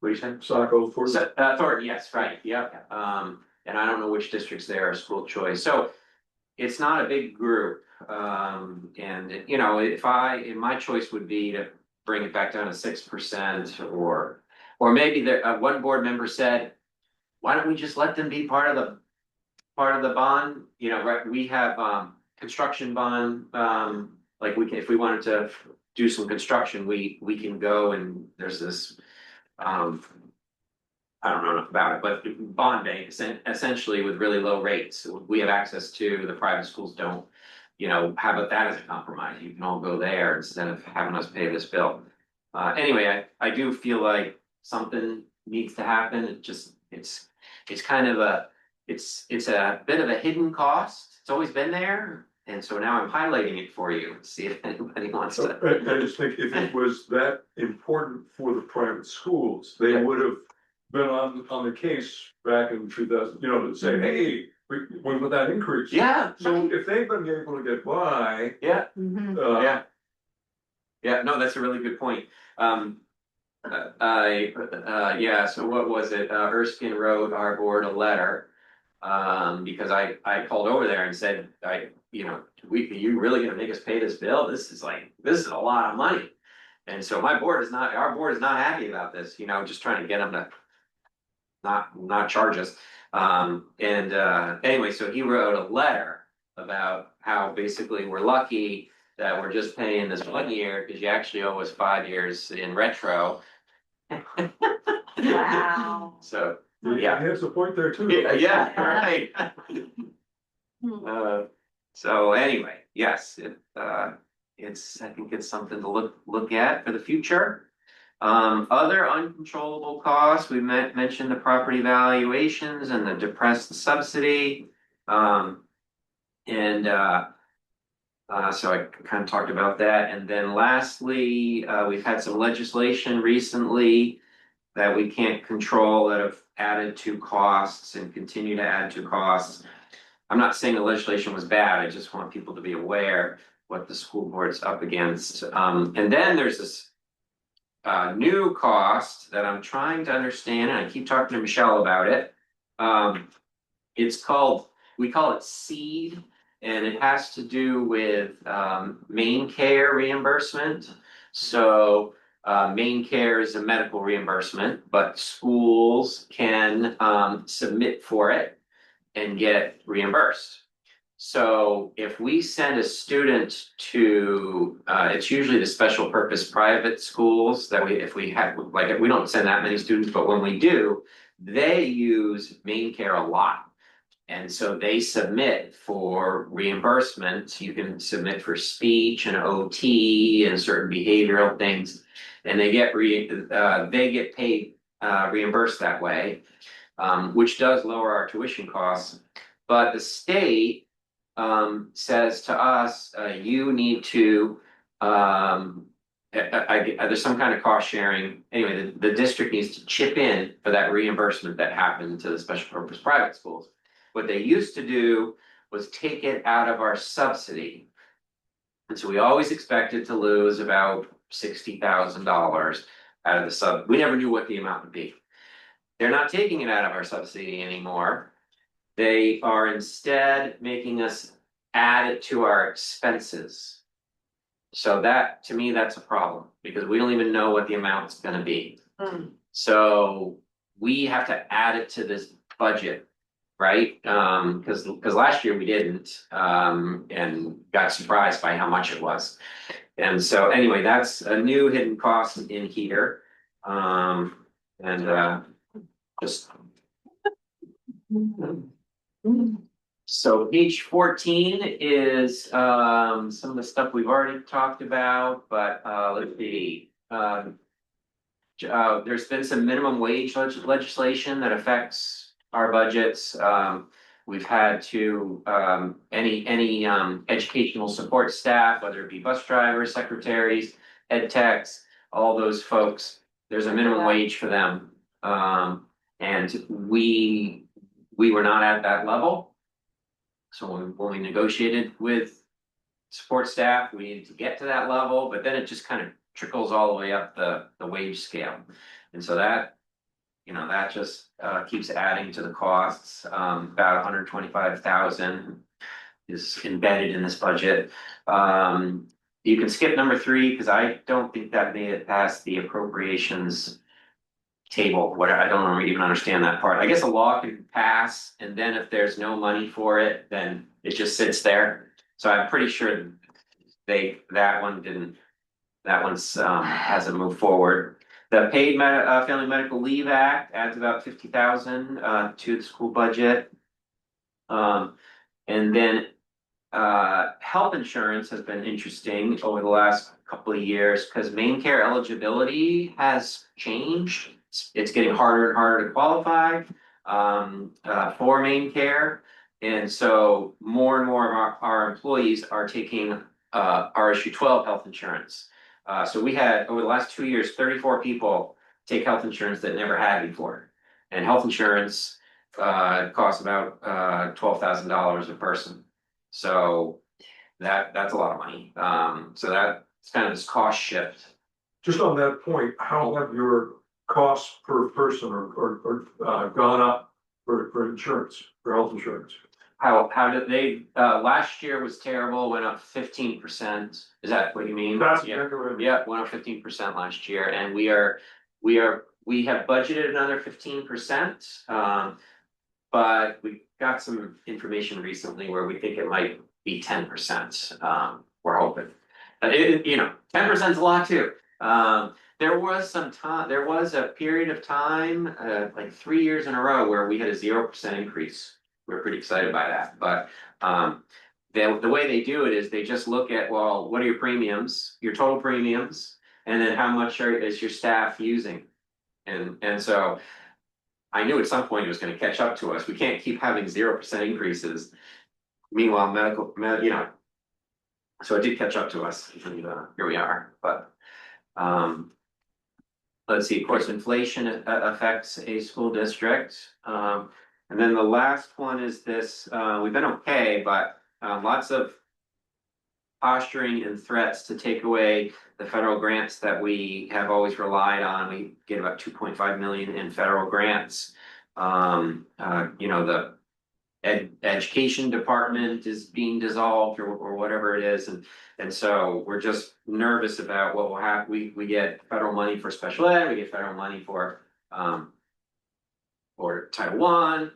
what do you say? Saco, Thornton? Thornton, yes, right, yep. And I don't know which districts there are school choice. So it's not a big group. And if my choice would be to bring it back down to 6%, or maybe one board member said, why don't we just let them be part of the bond? Right, we have construction bond, like if we wanted to do some construction, we can go, and there's this I don't know enough about it, but bond bank essentially with really low rates. We have access to, the private schools don't. You know, how about that as a compromise? You can all go there instead of having us pay this bill. Anyway, I do feel like something needs to happen. It's kind of it's a bit of a hidden cost. It's always been there. And so now I'm highlighting it for you, see if anybody wants So to. I just think if it was that important for the private schools, they Yeah. would have been on the case back in 2000, you know, to say, hey, we with that increase. Yeah, So if they've been able to get by, yeah, Mhm. yeah. Yeah, no, that's a really good point. Yeah, so what was it? Erskine wrote our board a letter. Because I called over there and said, you really gonna make us pay this bill? This is a lot of money. And so our board is not happy about this, just trying to get them to not charge us. Anyway, so he wrote a letter about how basically we're lucky that we're just paying this 1 year because you actually owe us 5 years in retro. Wow. So, he yeah. has a point there too. Yeah, right. So anyway, yes, I think it's something to look at for the future. Other uncontrollable costs, we mentioned the property valuations and the depressed subsidy. So I kind of talked about that. And then lastly, we've had some legislation recently that we can't control that have added to costs and continue to add to costs. I'm not saying the legislation was bad, I just want people to be aware what the school board's up against. And then there's this new cost that I'm trying to understand, and I keep talking to Michelle about it. We call it SEED, and it has to do with main care reimbursement. So main care is a medical reimbursement, but schools can submit for it and get reimbursed. So if we send a student to, it's usually the special purpose private schools that if we don't send that many students, but when we do, they use main care a lot. And so they submit for reimbursement. You can submit for speech and OT and certain behavioral things. And they get paid, reimbursed that way, which does lower our tuition costs. But the state says to us, you need to, there's some kind of cost sharing. Anyway, the district needs to chip in for that reimbursement that happened to the special purpose private schools. What they used to do was take it out of our subsidy. And so we always expected to lose about $60,000 out of the sub. We never knew what the amount would be. They're not taking it out of our subsidy anymore. They are instead making us add it to our expenses. So that, to me, that's a problem because we don't even know what the amount's gonna be. So we have to add it to this budget, right? Because last year we didn't, and got surprised by how much it was. And so anyway, that's a new hidden cost in here. Just. So page 14 is some of the stuff we've already talked about, but let's see. There's been some minimum wage legislation that affects our budgets. We've had to any educational support staff, whether it be bus drivers, secretaries, ed techs, all those folks. There's a minimum wage for them, and we were not at that level. So when we negotiated with support staff, we needed to get to that level, but then it just kind of trickles all the way up the wage scale. And so that just keeps adding to the costs. About 125,000 is embedded in this budget. You can skip number 3 because I don't think that made it past the appropriations table. I don't even understand that part. I guess a law can pass, and then if there's no money for it, then it just sits there. So I'm pretty sure that one hasn't moved forward. The paid Family Medical Leave Act adds about 50,000 to the school budget. And then health insurance has been interesting over the last couple of years because main care eligibility has changed. It's getting harder and harder to qualify for main care. And so more and more of our employees are taking RSU 12 health insurance. So we had over the last 2 years, 34 people take health insurance that never had before. And health insurance costs about $12,000 a person. So that's a lot of money. So that's kind of this cost shift. Just on that point, how have your costs per person or gone up for insurance, for health insurance? How did they, last year was terrible, went up 15%. Is that what you mean? That's Yeah. exactly what I mean. Yeah, went up 15% last year, and we have budgeted another 15%. But we got some information recently where we think it might be 10%. We're hoping. 10% is a lot too. There was a period of time, like 3 years in a row where we had a 0% increase. We were pretty excited by that, but the way they do it is they just look at, well, what are your premiums, your total premiums, and then how much is your staff using? And so I knew at some point it was gonna catch up to us. We can't keep having 0% increases. Meanwhile, so it did catch up to us, and here we are, but let's see, of course, inflation affects a school district. And then the last one is this, we've been okay, but lots of posturing and threats to take away the federal grants that we have always relied on. We get about 2.5 million in federal grants. The education department is being dissolved or whatever it is, and so we're just nervous about what will happen. We get federal money for special ed, we get federal money for Title I.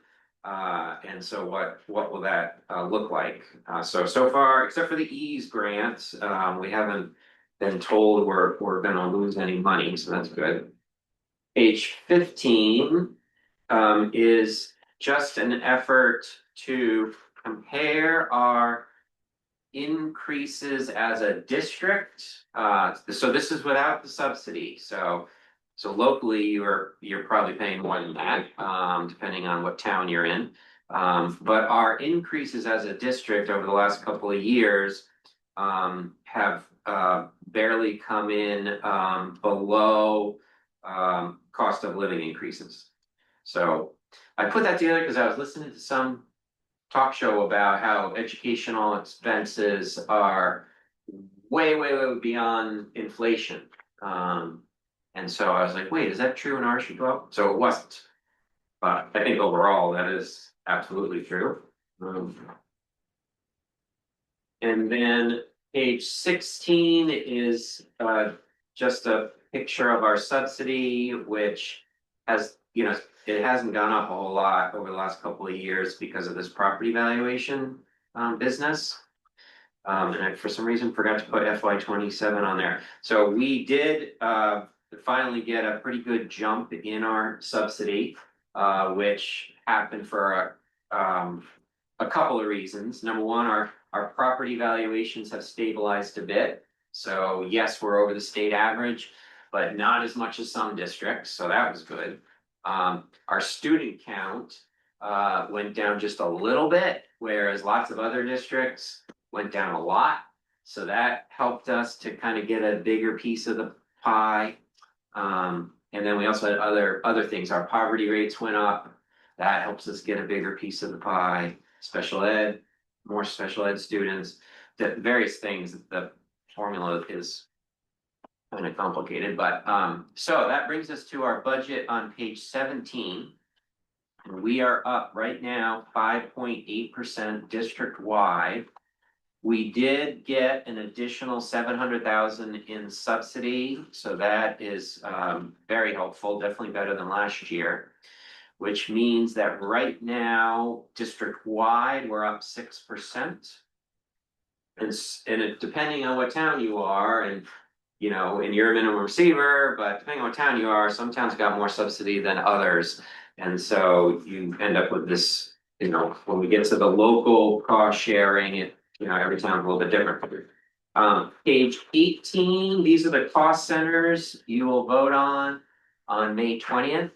And so what will that look like? So far, except for the EASE grants, we haven't been told we're gonna lose any money, so that's good. Page 15 is just an effort to compare our increases as a district. So this is without the subsidy, so locally, you're probably paying more than that, depending on what town you're in. But our increases as a district over the last couple of years have barely come in below cost of living increases. So I put that together because I was listening to some talk show about how educational expenses are way beyond inflation. And so I was like, wait, is that true in RSU 12? So it wasn't. But I think overall that is absolutely true. And then page 16 is just a picture of our subsidy, which has, it hasn't gone up a whole lot over the last couple of years because of this property valuation business. And I, for some reason, forgot to put FY27 on there. So we did finally get a pretty good jump in our subsidy, which happened for a couple of reasons. Number one, our property valuations have stabilized a bit. So yes, we're over the state average, but not as much as some districts, so that was good. Our student count went down just a little bit, whereas lots of other districts went down a lot. So that helped us to kind of get a bigger piece of the pie. And then we also had other things. Our poverty rates went up. That helps us get a bigger piece of the pie. Special ed, more special ed students, the various things. The formula is kind of complicated, but so that brings us to our budget on page 17. And we are up right now 5.8% district-wide. We did get an additional 700,000 in subsidy, so that is very helpful, definitely better than last year. Which means that right now, district-wide, we're up 6%. And depending on what town you are, and you know, and you're a minimum receiver, but depending on what town you are, some towns got more subsidy than others. And so you end up with this, you know, when we get to the local cost sharing, it, you know, every town's a little bit different. Page 18, these are the cost centers you will vote on May 20th.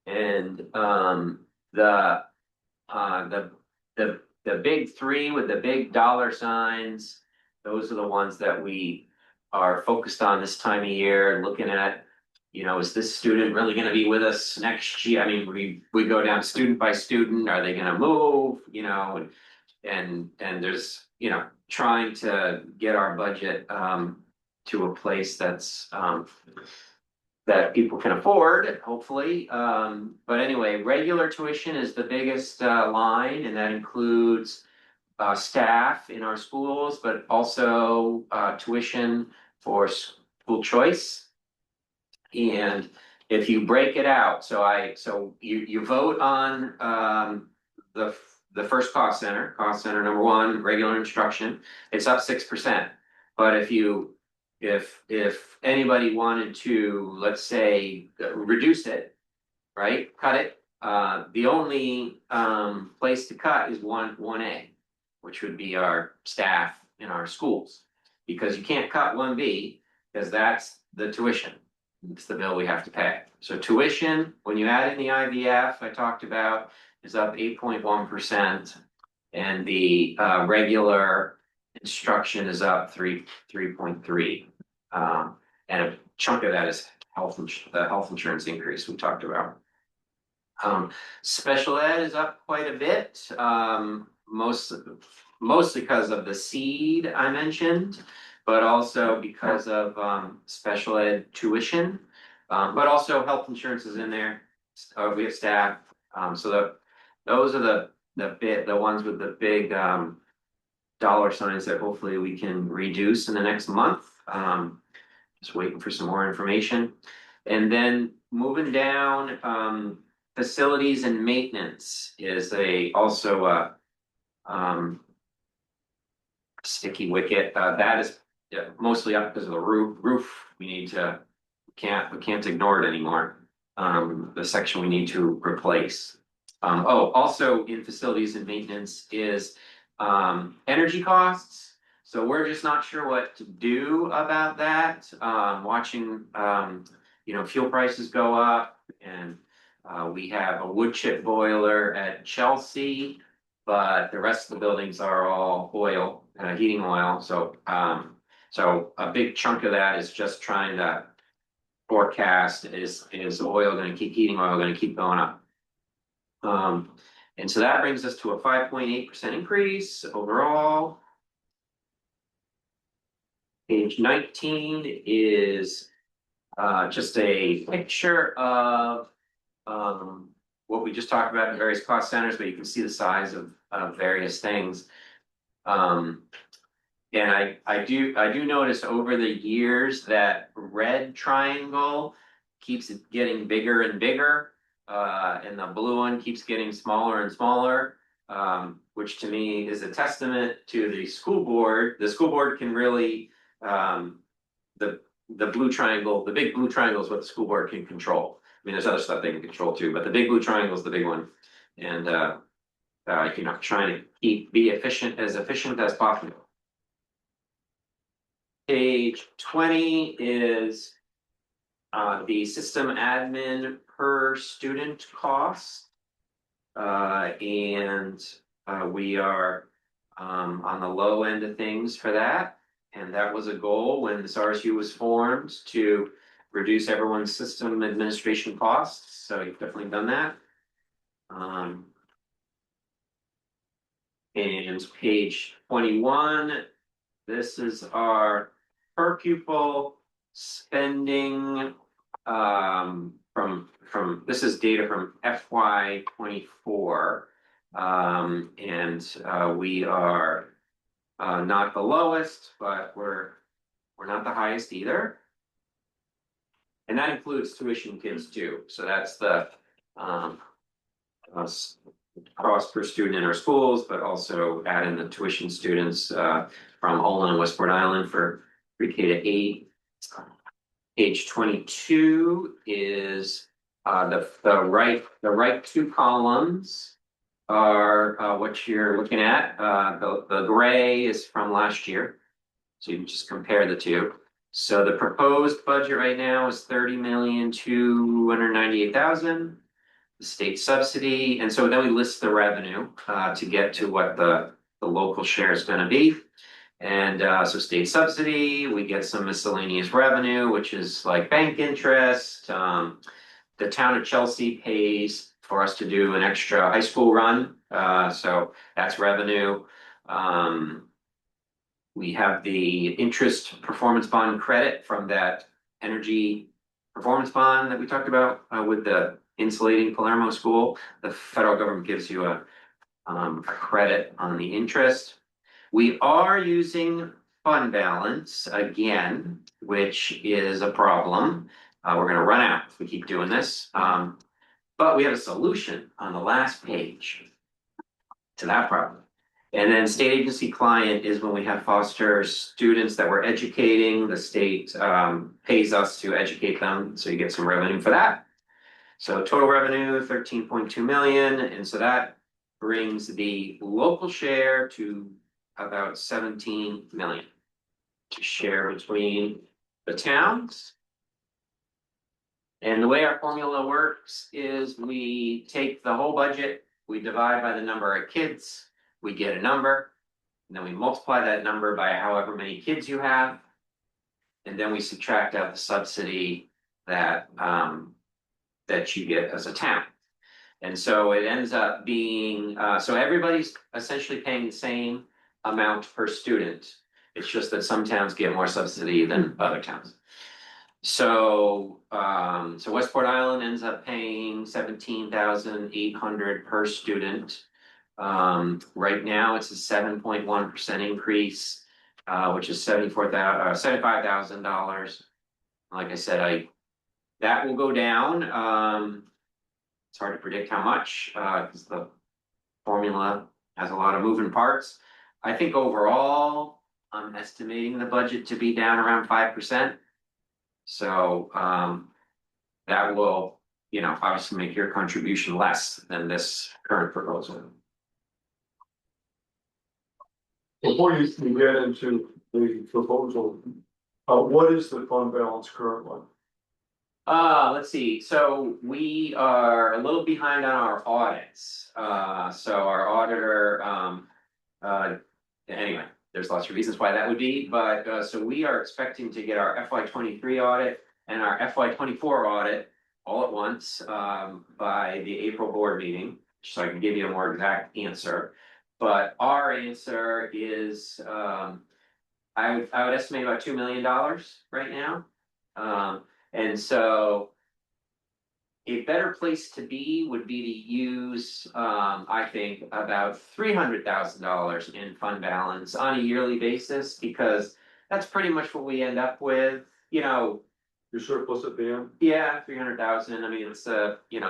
And the big three with the big dollar signs, those are the ones that we are focused on this time of year, looking at, you know, is this student really gonna be with us next year? I mean, we go down student by student, are they gonna move, you know, and there's, you know, trying to get our budget to a place that's that people can afford, hopefully. But anyway, regular tuition is the biggest line, and that includes staff in our schools, but also tuition for school choice. And if you break it out, so you vote on the first cost center number one, regular instruction, it's up 6%. But if anybody wanted to, let's say, reduce it, right, cut it, the only place to cut is one A, which would be our staff in our schools. Because you can't cut 1B, because that's the tuition. It's the bill we have to pay. So tuition, when you add in the IVF I talked about, is up 8.1%. And the regular instruction is up 3.3. And a chunk of that is the health insurance increase we talked about. Special ed is up quite a bit, mostly because of the seed I mentioned, but also because of special ed tuition, but also health insurance is in there. We have staff, so those are the ones with the big dollar signs that hopefully we can reduce in the next month. Just waiting for some more information. And then moving down, facilities and maintenance is also a sticky wicket. That is mostly up because of the roof. We can't ignore it anymore. The section we need to replace. Also in facilities and maintenance is energy costs. So we're just not sure what to do about that. Watching, you know, fuel prices go up, and we have a wood chip boiler at Chelsea, but the rest of the buildings are all oil, heating oil. So a big chunk of that is just trying to forecast, is oil going to keep, heating oil going to keep going up? And so that brings us to a 5.8% increase overall. Page 19 is just a picture of what we just talked about in various cost centers, but you can see the size of various things. And I do notice over the years that red triangle keeps getting bigger and bigger, and the blue one keeps getting smaller and smaller, which to me is a testament to the school board. The school board can really the blue triangle, the big blue triangle is what the school board can control. I mean, there's other stuff they can control too, but the big blue triangle is the big one. And you know, trying to be as efficient as possible. Page 20 is the system admin per student cost. And we are on the low end of things for that. And that was a goal when this RSU was formed, to reduce everyone's system administration costs. So you've definitely done that. And page 21, this is our per pupil spending from this is data from FY24. And we are not the lowest, but we're not the highest either. And that includes tuition kids too. So that's the cost per student in our schools, but also add in the tuition students from Olin and Westport Island for pre-K to 8. Page 22 is the right two columns are what you're looking at. The gray is from last year. So you can just compare the two. So the proposed budget right now is 30,298,000. The state subsidy, and so then we list the revenue to get to what the local share is going to be. And so state subsidy, we get some miscellaneous revenue, which is like bank interest. The town of Chelsea pays for us to do an extra high school run, so that's revenue. We have the interest performance bond credit from that energy performance bond that we talked about with the insulating Palermo school. The federal government gives you a credit on the interest. We are using fund balance again, which is a problem. We're gonna run out if we keep doing this. But we have a solution on the last page to that problem. And then state agency client is when we have foster students that we're educating, the state pays us to educate them, so you get some revenue for that. So total revenue, 13.2 million, and so that brings the local share to about 17 million to share between the towns. And the way our formula works is we take the whole budget, we divide by the number of kids, we get a number, and then we multiply that number by however many kids you have. And then we subtract out the subsidy that that you get as a town. And so it ends up being, so everybody's essentially paying the same amount per student. It's just that some towns get more subsidy than other towns. So, so Westport Island ends up paying 17,800 per student. Right now it's a 7.1% increase, which is $75,000. Like I said, that will go down. It's hard to predict how much, because the formula has a lot of moving parts. I think overall, I'm estimating the budget to be down around 5%. So that will, obviously make your contribution less than this current proposal. Before you get into the proposal, what is the fund balance currently? Let's see, so we are a little behind on our audits. So our auditor, anyway, there's lots of reasons why that would be, but so we are expecting to get our FY23 audit and our FY24 audit all at once by the April board meeting, so I can give you a more exact answer. But our answer is, I would estimate about $2 million right now. And so a better place to be would be to use, I think, about $300,000 in fund balance on a yearly basis, because that's pretty much what we end up with, Your surplus at the end? Yeah, 300,000. I mean, it's that's in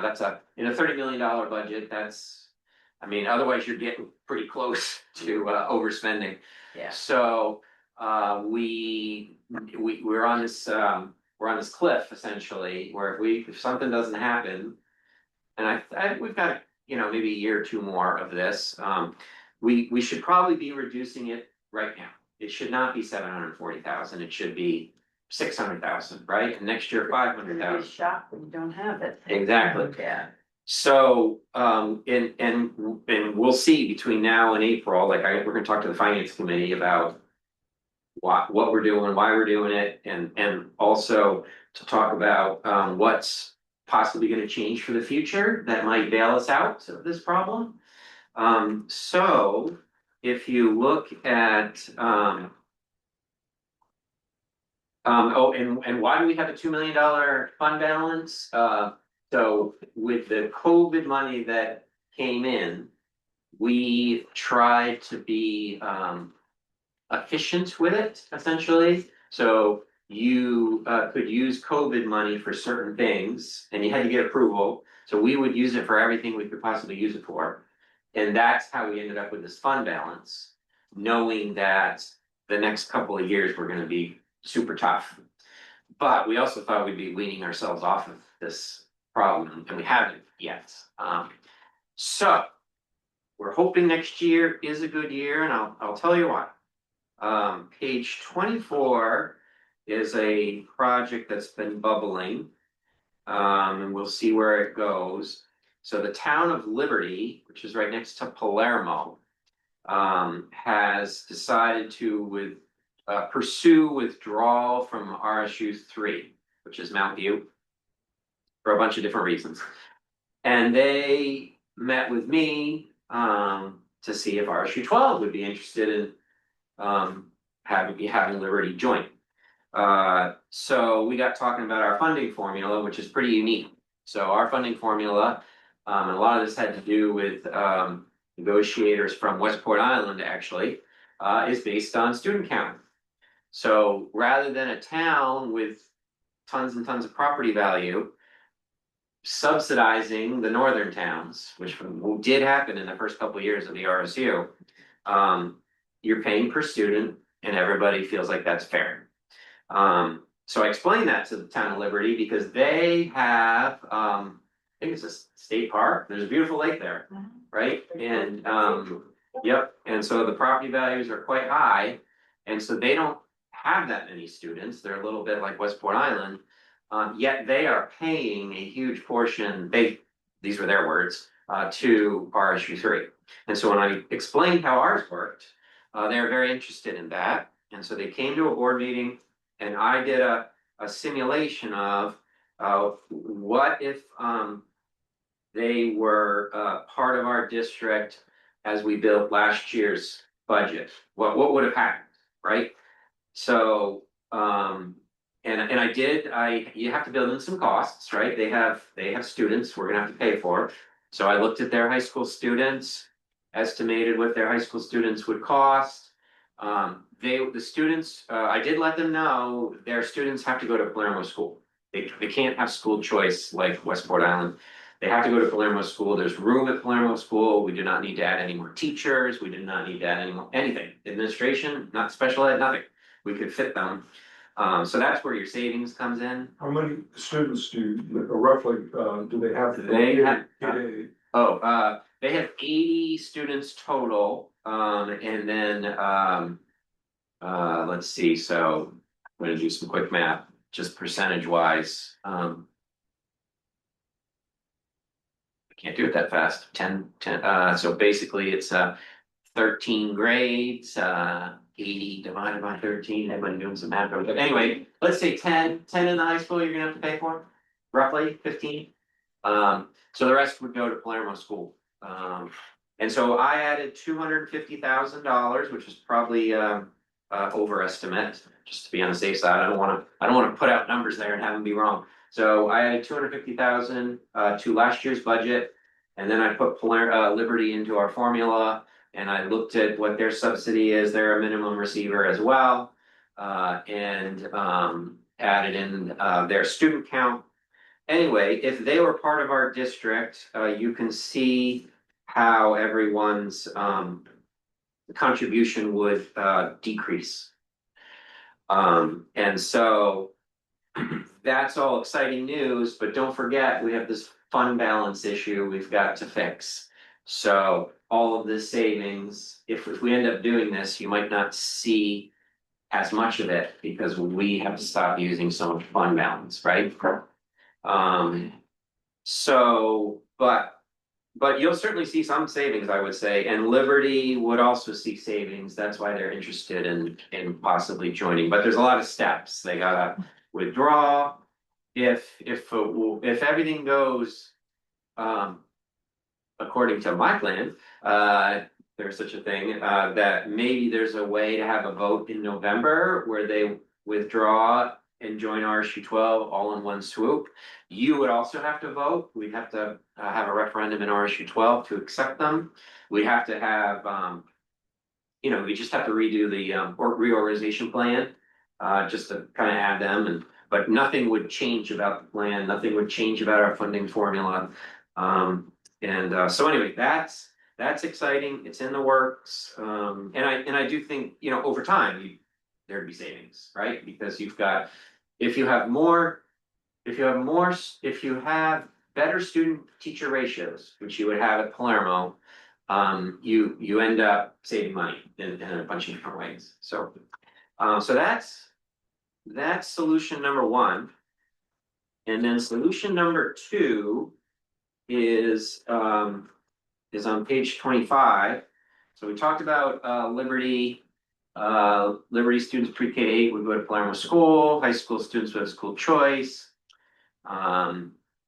a $30 million budget, that's, I mean, otherwise you're getting pretty close to overspending. Yeah. So we're on this cliff essentially, where if something doesn't happen, and we've got maybe a year or two more of this, we should probably be reducing it right now. It should not be 740,000. It should be 600,000, right? And next year 500,000. Shocked when you don't have it. Exactly. Yeah. So, and we'll see between now and April, we're gonna talk to the finance committee about what we're doing, why we're doing it, and also to talk about what's possibly gonna change for the future that might bail us out of this problem. So if you look at, and why do we have a $2 million fund balance? So with the COVID money that came in, we tried to be efficient with it, essentially. So you could use COVID money for certain things, and you had to get approval. So we would use it for everything we could possibly use it for. And that's how we ended up with this fund balance, knowing that the next couple of years were gonna be super tough. But we also thought we'd be weaning ourselves off of this problem, and we haven't yet. So we're hoping next year is a good year, and I'll tell you why. Page 24 is a project that's been bubbling. And we'll see where it goes. So the town of Liberty, which is right next to Palermo, has decided to pursue withdrawal from RSU 3, which is Mount View, for a bunch of different reasons. And they met with me to see if RSU 12 would be interested in having Liberty join. So we got talking about our funding formula, which is pretty unique. So our funding formula, and a lot of this had to do with negotiators from Westport Island actually, is based on student count. So rather than a town with tons and tons of property value subsidizing the northern towns, which did happen in the first couple of years of the RSU, you're paying per student and everybody feels like that's fair. So I explained that to the town of Liberty because they have, I think it's a state park, there's a beautiful lake there, right? And, yep, and so the property values are quite high. And so they don't have that many students, they're a little bit like Westport Island. Yet they are paying a huge portion, these were their words, to RSU 3. And so when I explained how ours worked, they were very interested in that. And so they came to a board meeting and I did a simulation of what if they were part of our district as we built last year's budget. What would have happened, right? So and you have to build in some costs, right? They have students we're gonna have to pay for. So I looked at their high school students, estimated what their high school students would cost. The students, I did let them know their students have to go to Palermo School. They can't have school choice like Westport Island. They have to go to Palermo School. There's room at Palermo School. We do not need to add any more teachers. We did not need to add anything. Administration, not special ed, nothing. We could fit them. So that's where your savings comes in. How many students roughly, do they have? They have- in They have 80 students total, and then, let's see, so I'm gonna do some quick math, just percentage wise. I can't do it that fast, 10, so basically it's 13 grades, 80 divided by 13, everybody doing some math, but anyway, let's say 10 in the high school you're gonna have to pay for, roughly 15. So the rest would go to Palermo School. And so I added $250,000, which is probably overestimate, just to be on the safe side. I don't wanna put out numbers there and have them be wrong. So I added 250,000 to last year's budget, and then I put Liberty into our formula, and I looked at what their subsidy is. They're a minimum receiver as well, and added in their student count. Anyway, if they were part of our district, you can see how everyone's contribution would decrease. And so that's all exciting news, but don't forget, we have this fund balance issue we've got to fix. So all of this savings, if we end up doing this, you might not see as much of it because we have to stop using so much fund balance, right? So, but you'll certainly see some savings, I would say, and Liberty would also see savings. That's why they're interested in possibly joining, but there's a lot of steps. They gotta withdraw. If everything goes according to my plan, there's such a thing, that maybe there's a way to have a vote in November where they withdraw and join RSU 12 all in one swoop. You would also have to vote. We'd have to have a referendum in RSU 12 to accept them. We'd have to have, we just have to redo the reorganization plan, just to kind of add them, but nothing would change about the plan. Nothing would change about our funding formula. So anyway, that's exciting. It's in the works. And I do think, over time, there'd be savings, right? Because you've got if you have more, if you have better student teacher ratios, which you would have at Palermo. You end up saving money in a bunch of different ways, so. So that's solution number one. And then solution number two is on page 25. So we talked about Liberty. Liberty students pre-K to 8 would go to Palermo School, high school students would have school choice.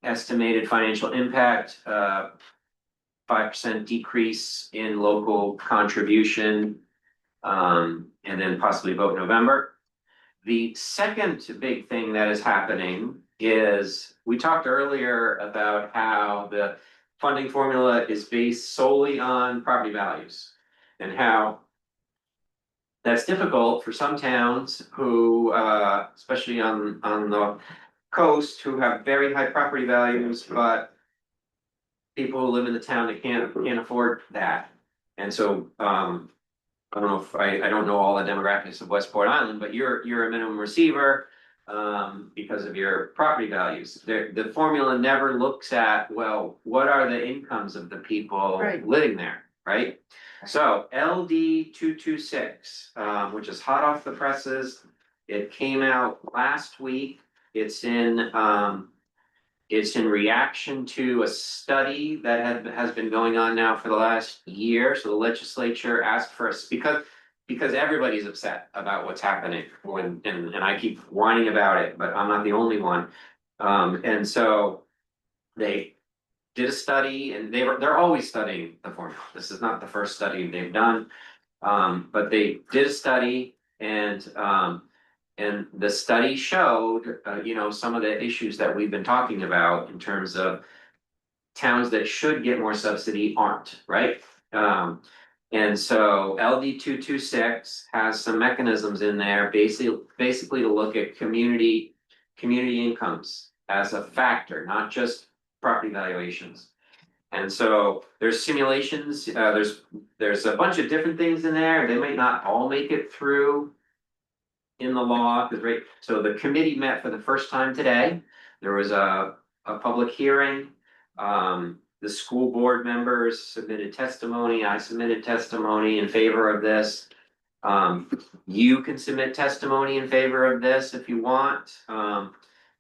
Estimated financial impact, 5% decrease in local contribution. And then possibly vote November. The second big thing that is happening is, we talked earlier about how the funding formula is based solely on property values. And how that's difficult for some towns who, especially on the coast, who have very high property values, but people who live in the town that can't afford that. And so, I don't know if I don't know all the demographics of Westport Island, but you're a minimum receiver because of your property values. The formula never looks at, well, what are the incomes of the people Right. living there, right? So LD 226, which is hot off the presses. It came out last week. It's in reaction to a study that has been going on now for the last year. So the legislature asked for us, because everybody's upset about what's happening and I keep whining about it, but I'm not the only one. And so they did a study, and they're always studying the formula. This is not the first study they've done. But they did a study, and the study showed, some of the issues that we've been talking about in terms of towns that should get more subsidy aren't, right? And so LD 226 has some mechanisms in there, basically to look at community incomes as a factor, not just property valuations. And so there's simulations, there's a bunch of different things in there. They might not all make it through in the law, right? So the committee met for the first time today. There was a public hearing. The school board members submitted testimony. I submitted testimony in favor of this. You can submit testimony in favor of this if you want.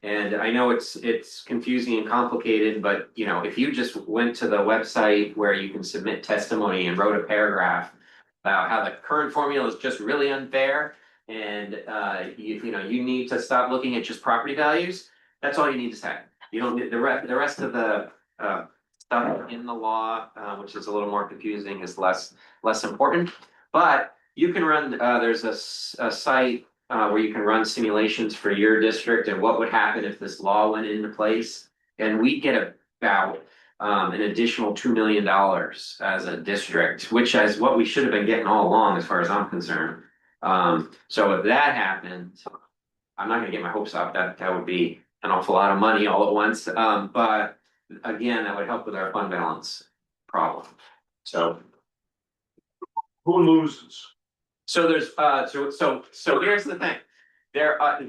And I know it's confusing and complicated, but if you just went to the website where you can submit testimony and wrote a paragraph about how the current formula is just really unfair, and you need to stop looking at just property values, that's all you need to say. You don't need the rest of the stuff in the law, which is a little more confusing, is less important. But you can run, there's a site where you can run simulations for your district and what would happen if this law went into place. And we get about an additional $2 million as a district, which is what we should have been getting all along, as far as I'm concerned. So if that happened, I'm not gonna get my hopes up, that would be an awful lot of money all at once. But again, that would help with our fund balance problem. So Who loses? So there's so here's the thing.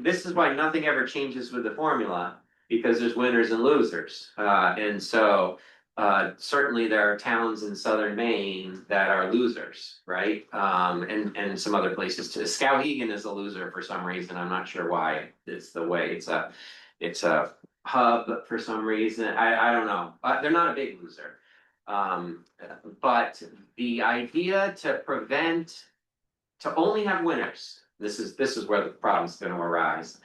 This is why nothing ever changes with the formula, because there's winners and losers. And so certainly there are towns in southern Maine that are losers, right? And some other places too. Skowhegan is a loser for some reason. I'm not sure why. It's the way it's a hub for some reason. I don't know. They're not a big loser. But the idea to only have winners, this is where the problem's gonna arise,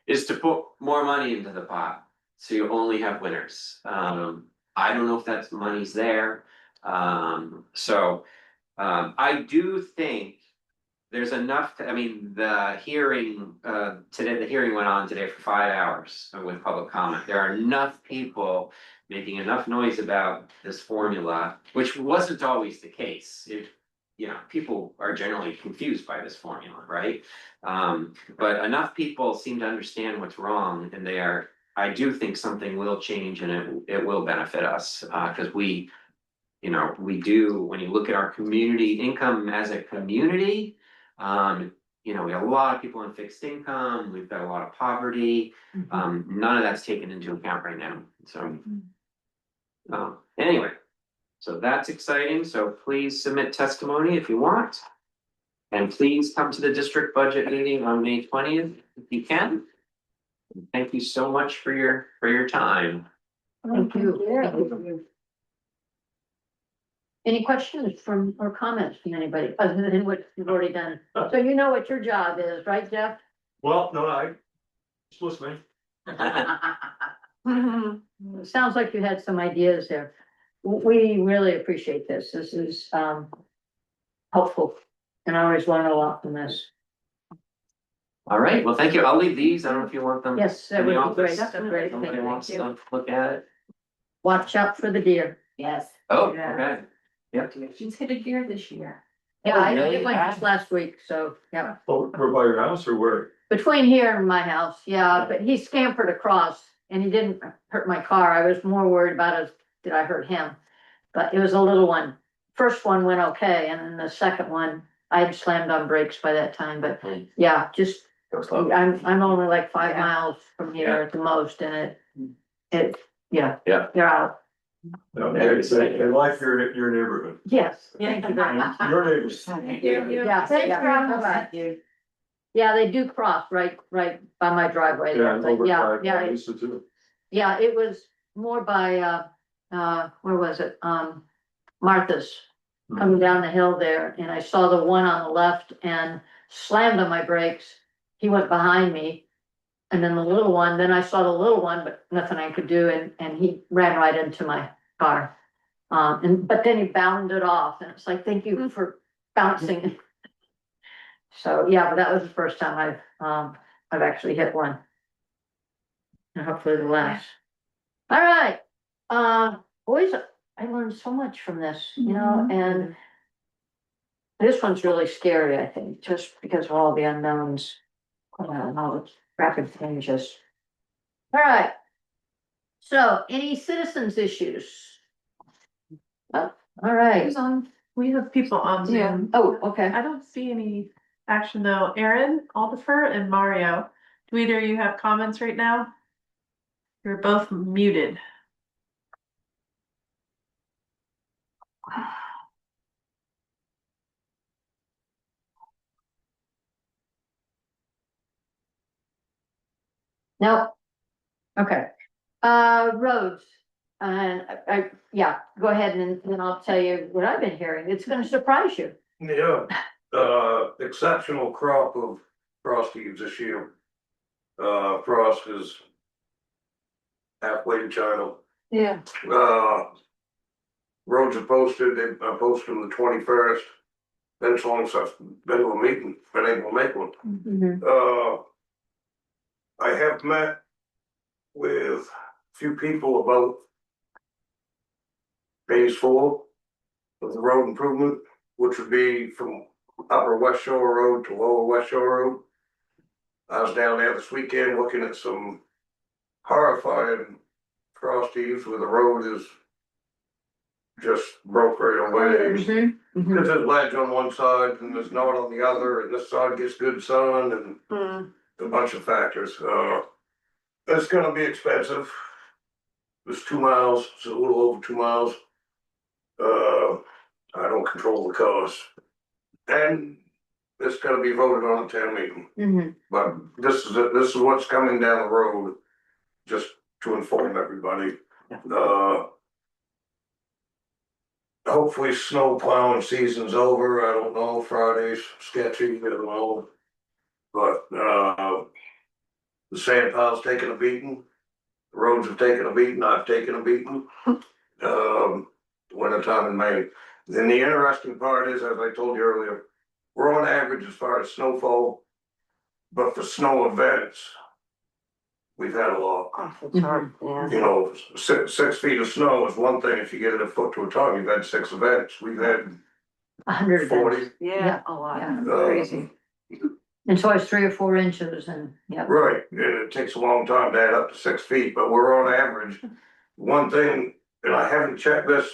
is to put more money into the pot, so you only have winners. I don't know if that money's there. So I do think there's enough, the hearing today, the hearing went on today for 5 hours with public comment. There are enough people making enough noise about this formula, which wasn't always the case. People are generally confused by this formula, right? But enough people seem to understand what's wrong, and I do think something will change, and it will benefit us, because we do, when you look at our community income as a community, you know, we have a lot of people on fixed income, we've got a lot of poverty. None of that's taken into account right now, so. Anyway, so that's exciting, so please submit testimony if you want. And please come to the district budget meeting on May 20th if you can. Thank you so much for your time. Thank you. Any questions from, or comments from anybody, other than what you've already done? So you know what your job is, right, Jeff? Well, no, I, just listening. Sounds like you had some ideas there. We really appreciate this. This is, helpful. And I always learn a lot from this. All right, well, thank you. I'll leave these. I don't know if you want them. Yes, that in the would be great. office. That's great. Somebody Thank wants you. to look at it. Watch out for the deer. Yes. Oh, Yeah. okay. Yep. She's hit a deer this year. Yeah, Oh, I really? it went just last week, so, yeah. Oh, we're by your house or where? Between here and my house, yeah, but he scampered across and he didn't hurt my car. I was more worried about it, did I hurt him? But it was a little one. First one went okay, and then the second one, I had slammed on brakes by that time, but yeah, just, Go slow. I'm only like 5 Yeah. miles from here at the most, and yeah. Yeah. You're out. No, they like your neighborhood. Yes, thank you very much. Your neighbors. Yeah, yeah. Yeah, they do cross right by my driveway Yeah, there, and but over yeah, by yeah, Lisa too. yeah, it was more by, where was it? Martha's. Coming down the hill there, and I saw the one on the left and slammed on my brakes. He went behind me. And then the little one, then I saw the little one, but nothing I could do, and he ran right into my car. But then he bounded off, and it's like, thank you for bouncing. So, yeah, but that was the first time I've actually hit one. And hopefully the last. All right, boys, I learned so much from this, you know, and this one's really scary, I think, just because of all the unknowns. And all the rapid changes. All right. So, any citizens issues? Oh, all right. Who's on? We have people on Zoom. Oh, okay. I don't see any action though. Aaron, Aldifer and Mario. Do either of you have comments right now? You're both muted. No. Okay. Roads. And yeah, go ahead and then I'll tell you what I've been hearing. It's gonna surprise you. Yeah, exceptional crop of frost heaves this year. Frost is halfway to China. Yeah. Roads are posted, they posted them the 21st. Been so long since I've been to a meeting, been able to make one. I have met with a few people about phase 4 of the road improvement, which would be from Upper West Shore Road to Lower West Shore Road. I was down there this weekend looking at some horrifying frost heaves where the road is just broke right away. Because there's ledge on one side and there's not on the other, and this side gets good sun and a bunch of factors. It's gonna be expensive. It's 2 miles, it's a little over 2 miles. I don't control the cost. And it's gonna be voted on at town meeting. But this is what's coming down the road, just to inform everybody. Hopefully snow plowing season's over. I don't know, Friday's sketchy, I don't know. But, the sand pile's taking a beating. The roads have taken a beating, I've taken a beating. Winter time in May. Then the interesting part is, as I told you earlier, we're on average as far as snowfall. But for snow events, we've had a lot. You know, 6 feet of snow is one thing. If you get it a foot to a ton, you've had 6 events. We've had 100. 40. Yeah, a lot, Yeah. crazy. And so it's 3 or 4 inches and, yeah. Right, and it takes a long time to add up to 6 feet, but we're on average. One thing, and I haven't checked this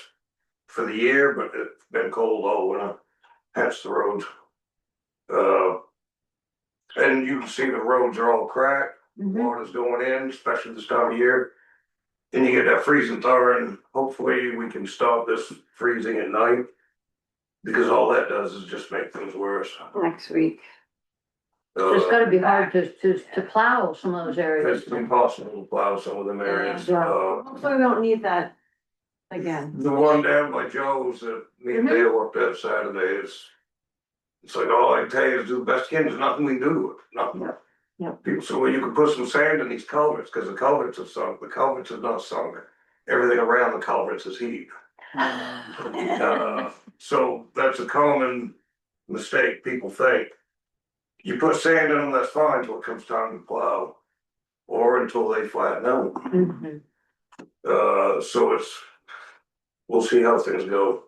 for the year, but it's been cold all winter, hence the roads. And you can see the roads are all cracked, Mhm. water's going in, especially this time of year. And you get that freezing thaw, and hopefully we can stop this freezing at night. Because all that does is just make things worse. Next week. It's gotta be hard to plow some of those areas. It's impossible to plow some of them areas. Yeah. Hopefully we don't need that again. The one down by Joe's that me and Dale worked at Saturday is. It's like, all I can tell you is do the best you can, there's nothing we can do, nothing. Yeah, yeah. People say, well, you can put some sand in these culverts, cause the culverts have sunk, the culverts have not sunk. Everything around the culverts is heat. So that's a common mistake people think. You put sand in them, that's fine till it comes time to plow. Or until they flatten out. Mhm. So it's, we'll see how things go.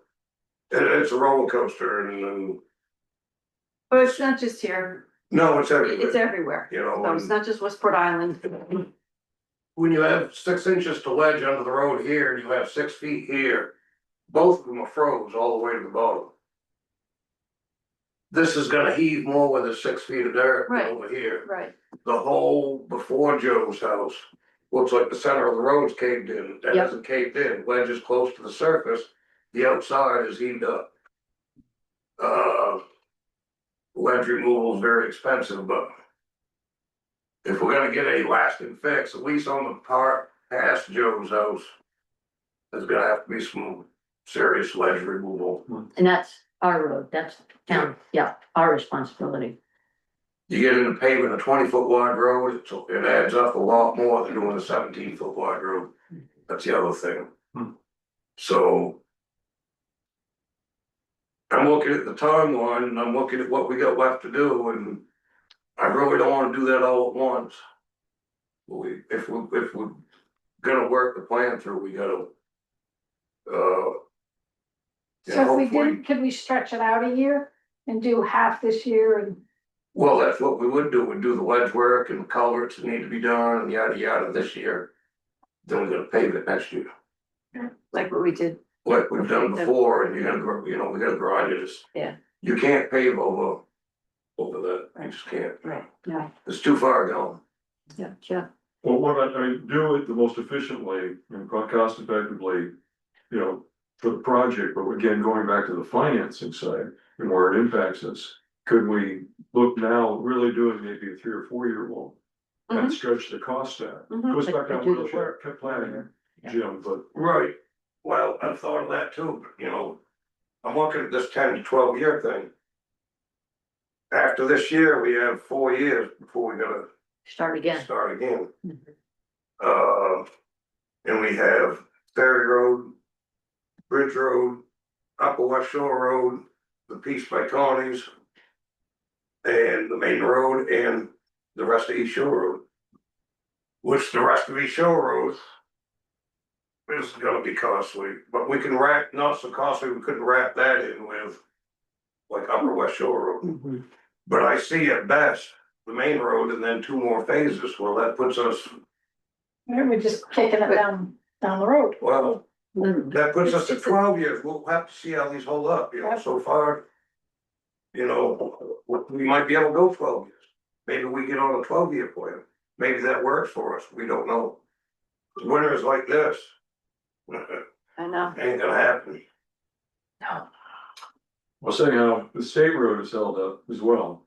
And it's a roller coaster and, But it's not just here, no, it's it's everywhere, everywhere. you know. So it's not just Westport Island. When you have 6 inches to ledge under the road here and you have 6 feet here, both of them are froze all the way to the bottom. This is gonna heave more with the 6 feet of dirt Right. over here. Right. The whole before Joe's house looks like the center of the road's caved in. That Yep. isn't caved in. Ledge is close to the surface. The outside is heaved up. Ledge removal is very expensive, but if we're gonna get a lasting fix, at least on the part past Joe's house, there's gonna have to be some serious ledge removal. And that's our road, that's town, yeah, our responsibility. You get into paving a 20-foot wide road, it adds up a lot more than doing a 17-foot wide road. That's the other thing. So. I'm looking at the timeline and I'm looking at what we got left to do and I really don't wanna do that all at once. If we're gonna work the plan through, we gotta. So if we hopefully- did, could we stretch it out a year and do half this year and? Well, that's what we would do, we'd do the ledge work and culverts that need to be done and yada yada this year. Then we're gonna pave it next year, Like what we did. like we've done before, and you're gonna, we gotta grind it. Yeah. You can't pave over that, you just can't, Right. Yeah. it's too far gone. Yeah, yeah. Well, what I do it the most efficiently and cost effectively, you know, for the project, but again, going back to the financing side and where it impacts us. Could we look now, really doing maybe a 3 or 4 year loan and stretch the cost out? Mhm. Goes back But down do the wheelchair, work. kept planning, Yeah. Jim, but Right, well, I've thought of that too, but you know, I'm looking at this 10 to 12 year thing. After this year, we have 4 years before we gotta Start again. start again. Mhm. And we have Ferry Road, Bridge Road, Upper West Shore Road, the piece by Connie's. And the main road and the rest of East Shore Road. Which the rest of East Shore Road. Is gonna be costly, but we can wrap, not so costly, we couldn't wrap that in with. Like Upper West Shore Road, Mhm. but I see at best, the main road and then 2 more phases, well, that puts us, Maybe we're just kicking it down the road. well. Literally. That puts us at 12 years, we'll have to see how these hold up, you know, so far. You know, we might be able to go 12 years, maybe we get on a 12-year plan, maybe that works for us, we don't know. Winters like this. I know. Ain't gonna happen. I'll say how the state road is held up as well.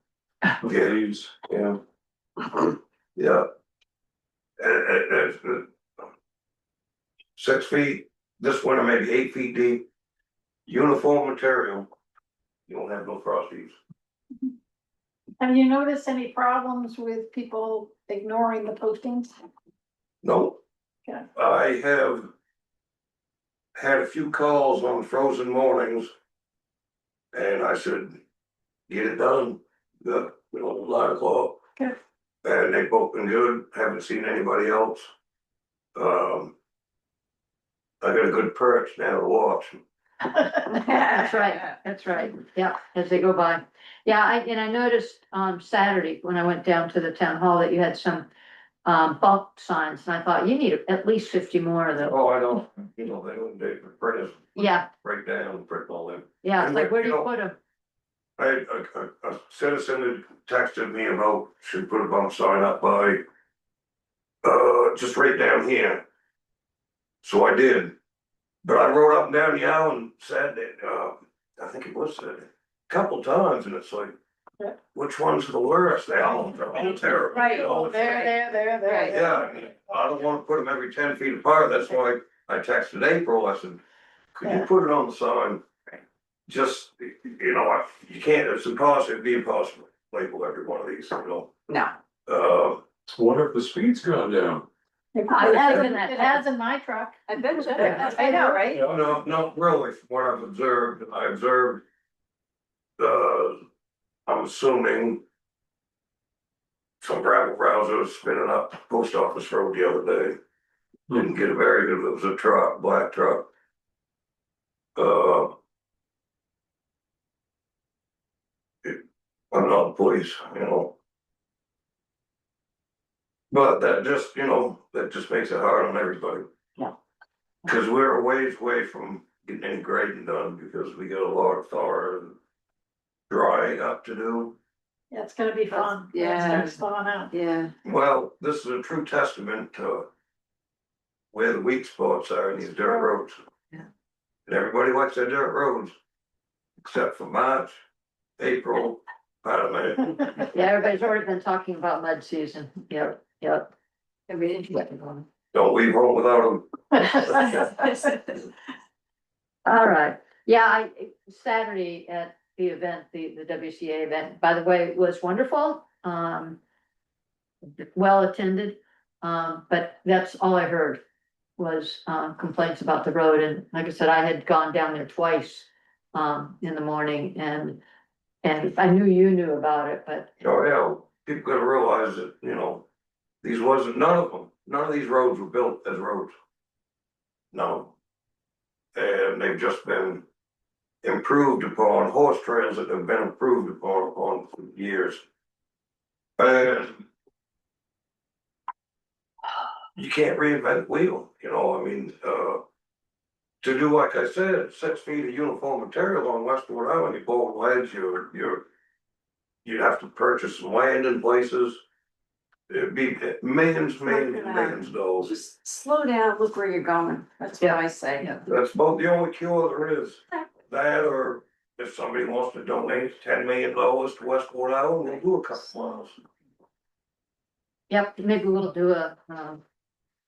With Yeah. these, Yeah. Yeah. 6 feet, this winter maybe 8 feet deep. Uniform material. You won't have no frosties. Have you noticed any problems with people ignoring the postings? No. Okay. I have. Had a few calls on frozen mornings. And I said, get it done, 9 o'clock. Okay. And they've both been good, haven't seen anybody else. I got a good perch now to watch. That's right, yeah, as they go by. Yeah, I noticed Saturday when I went down to the town hall that you had some bulk signs, and I thought you need at least 50 more of those. Oh, I know, you know, they print us Yeah, right down, print all them. yeah, it's And like, they- where do you you know- put them? a citizen had texted me about, should put a bump sign up by, just right down here. So I did, but I rode up and down the island Saturday, I think it was Saturday, a couple times, and it's like, Yeah. which one's the worst? They're all terrible. Right. You know, it's like- there. Yeah, I mean, I don't wanna put them every 10 feet apart, that's why I texted April, I said, could you Yeah. put it on the sign? Just, you know, you can't, it's impossible, it'd be impossible to label every one of these, you know, No, What if the speed's gone down? It has in my truck. I bet you, I know, right? no, not really, from what I've observed, I observed. I'm assuming. Some gravel browsers spinning up Post Office Road the other day. Didn't get a very good, it was a truck, black truck. I'm not the police, you know. But that just, you know, that just makes it hard on everybody. Yeah. Cause we're a ways away from getting any grading done because we got a lot of thaw and drying up to do. Yeah, it's gonna be fun. Yeah. Starts thawing out. Yeah. Well, this is a true testament to where the weak spots are in these dirt roads. Yeah. And everybody likes their dirt roads, except for March, April, part of May. Yeah, everybody's already been talking about mud season. Yep. Don't leave home without them. All right, yeah, Saturday at the event, the WCA event, by the way, was wonderful. Well attended, but that's all I heard was, complaints about the road, and like I said, I had gone down there twice, in the morning, and I knew you knew about it, but Oh, yeah, people gotta realize that, you know, none of these roads were built as roads. No. And they've just been improved upon, horse trails that have been improved upon for years. And you can't reinvent the wheel, you know, I mean, to do, like I said, 6 feet of uniform material on Westwood Island, you bolt ledge, you'd have to purchase some land in places. It'd be millions of dollars. Just slow down, look where you're going, that's what I say. That's about the only cure there is. That, or if somebody wants to donate $10 million to Westwood Island, we'll do a couple miles. yep, maybe we'll do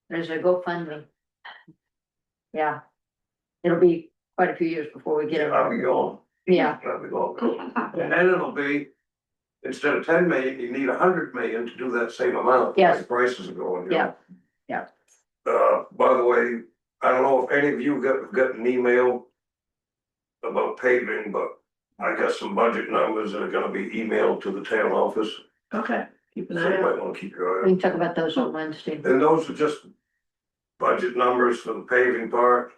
there's a GoFundMe. Yeah. It'll be quite a few years before we get it. I'll be going. Yeah, I'll be going. And then it'll be, instead of 10 million, you need 100 million to do that same amount. Yes. The prices are going, you know? Yeah. By the way, I don't know if any of you got an email about paving, but I got some budget numbers that are gonna be emailed to the town office. Okay, keep an So you eye out. might wanna keep your eye we on. can talk about those on Wednesday. And those are just budget numbers for the paving part.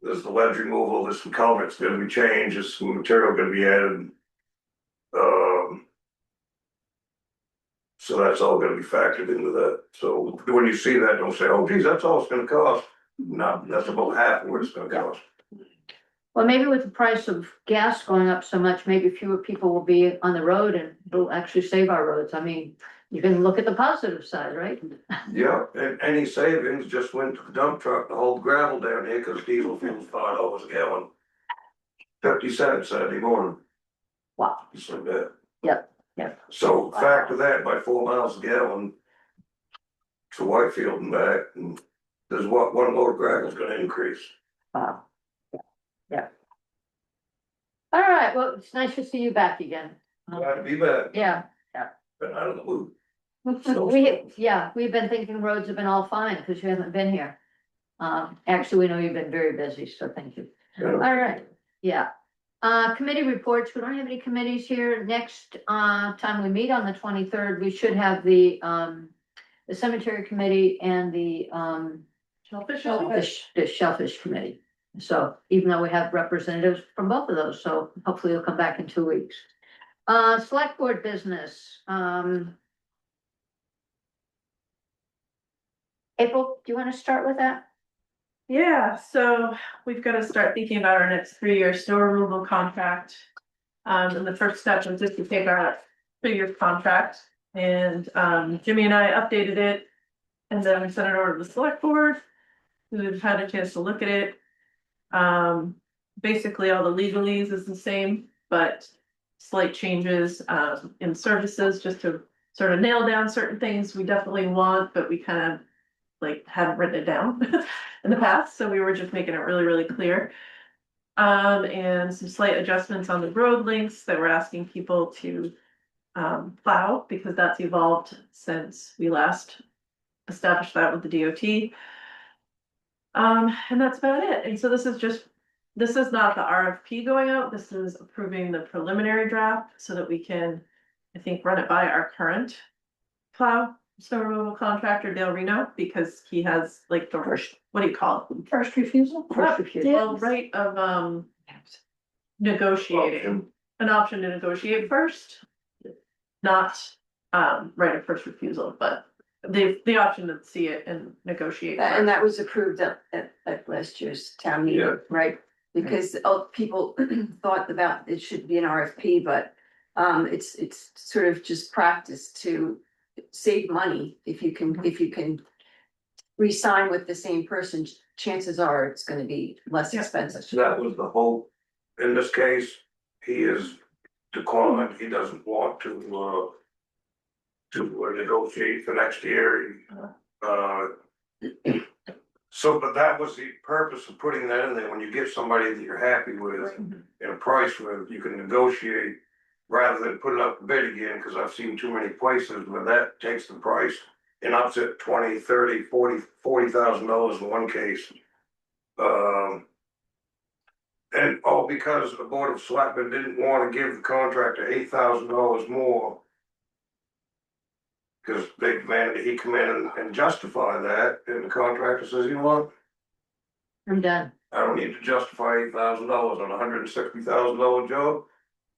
There's the ledge removal, there's some culverts gonna be changed, there's some material gonna be added. So that's all gonna be factored into that. So when you see that, don't say, oh geez, that's all it's gonna cost. No, that's about half of what it's gonna cost. Well, maybe with the price of gas going up so much, maybe fewer people will be on the road and it'll actually save our roads. I mean, you can look at the positive side, right? Yeah, and any savings just went to the dump truck to hold gravel down here, cause diesel fuel's $5 a gallon. 50 cents Saturday morning. Wow. Just like that. Yep. So factor that by 4 miles a gallon. To Whitefield and back, and there's one load of gravel's gonna increase. Wow. Yeah. All right, well, it's nice to see you back again. Glad to be back, Yeah, been out of the loop. we've been thinking roads have been all fine because you haven't been here. Actually, we know you've been very busy, so thank you. You know, All right, yeah. Committee reports, we don't have any committees here. Next, time we meet on the 23rd, we should have the cemetery committee and the shellfish committee. So even though we have representatives from both of those, so hopefully they'll come back in 2 weeks. Select board business, April, do you want to start with that? Yeah, so we've got to start thinking about our next 3-year snow removal contract. And the first step was just to take our previous contract and, Jimmy and I updated it. And then we sent it over to the select board. We've had a chance to look at it. Basically all the legalese is the same, but slight changes, in services, just to sort of nail down certain things we definitely want, but we kind of like hadn't written it down in the past, so we were just making it really, really clear. And some slight adjustments on the road links that we're asking people to plow, because that's evolved since we last established that with the DOT. And that's about it. And so this is not the RFP going out. This is approving the preliminary draft so that we can, I think, run it by our current plow snow removal contractor, Dale Reno, because he has like the first, what do you call it? First refusal? First refusal. Well, right of negotiating, an option to negotiate first. Not right of first refusal, but the option to see it and negotiate. And first. that was approved at last year's town Yeah. meeting, right? Because people thought about it should be an RFP, but it's sort of just practice to save money. If you can re-sign with the same person, chances are it's gonna be less Yeah. expensive. So that was the hope. In this case, he is declined, he doesn't want to negotiate for next year. So, but that was the purpose of putting that in there, when you get somebody that you're happy with and a price with, you can negotiate. Rather than put it up to bid again, cause I've seen too many places where that takes the price and ups it $20,000, $30,000, $40,000 in one case. And all because the Board of Selectmen didn't wanna give the contractor $8,000 more. Cause they demanded he come in and justify that, and the contractor says, you know what, I'm done. I don't need to justify $8,000 on $160,000 job.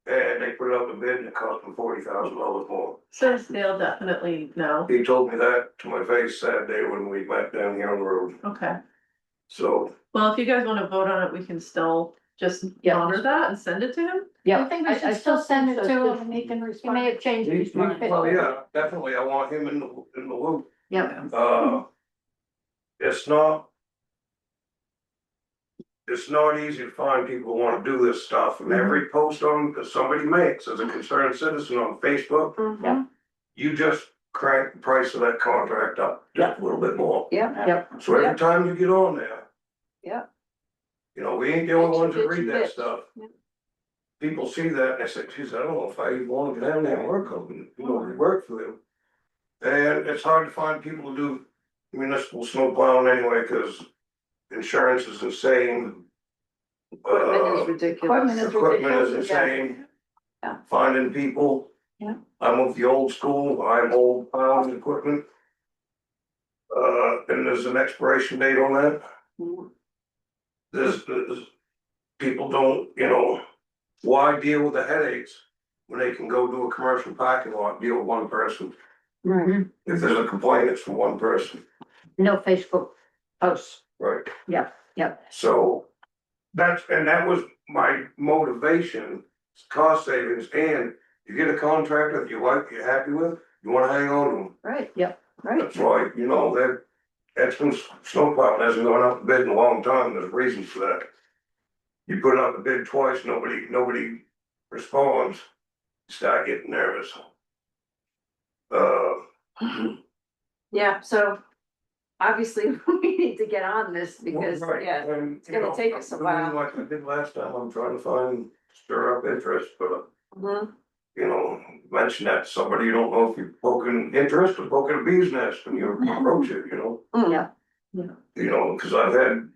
And they put it up to bid and it cost them $40,000 more. So Dale definitely no. He told me that to my face Saturday when we met down here on the road, Okay. so. Well, if you guys want to vote on it, we can still just Yeah. honor that and send it to him. Yeah. I think we should still send it to him and he can He respond. may have changed his mind. Well, yeah, definitely, I want him in the loop. Yeah, It's not. It's not easy to find people who wanna do this stuff, and every post that somebody makes as a concerned citizen on Facebook. Yeah. You just crank the price of that contract up just a little bit more. Yeah, So every time you get on there. Yeah. You know, we ain't the only ones that Bitch, read bitch, that bitch. stuff. Yeah. People see that and they say, geez, I don't know if I even wanna get down there and work on them, you know, work for them. And it's hard to find people to do municipal snow plowing anyway, cause insurance is insane. Equipment is ridiculous. Equipment is ridiculous, yeah. insane. Yeah. Finding people. Yeah. I'm of the old school, I'm old plowing equipment. And there's an expiration date on that. Mhm. There's, people don't, you know, why deal with the headaches when they can go do a commercial parking lot, deal with one person? Right. If there's a complaint, it's from one person, no Facebook posts. right? Yeah, yeah. So that was my motivation, cost savings, and you get a contractor that you like, you're happy with, you wanna hang on to them. Right. Yep. Right. That's why, you know, that's when snowplowing hasn't gone up to bid in a long time, there's reasons for that. You put it up to bid twice, nobody responds, you start getting nervous. Yeah, so obviously we need to get on this because, Right, yeah, and, it's gonna you know, take us a I'm while. doing Like I did last time, I'm trying to stir up interest, but, Mhm. you know, mention that to somebody, you don't know if you're poking interest or poking a bee's nest when you approach it, you know? Mm. Yeah. You know, cause I've had,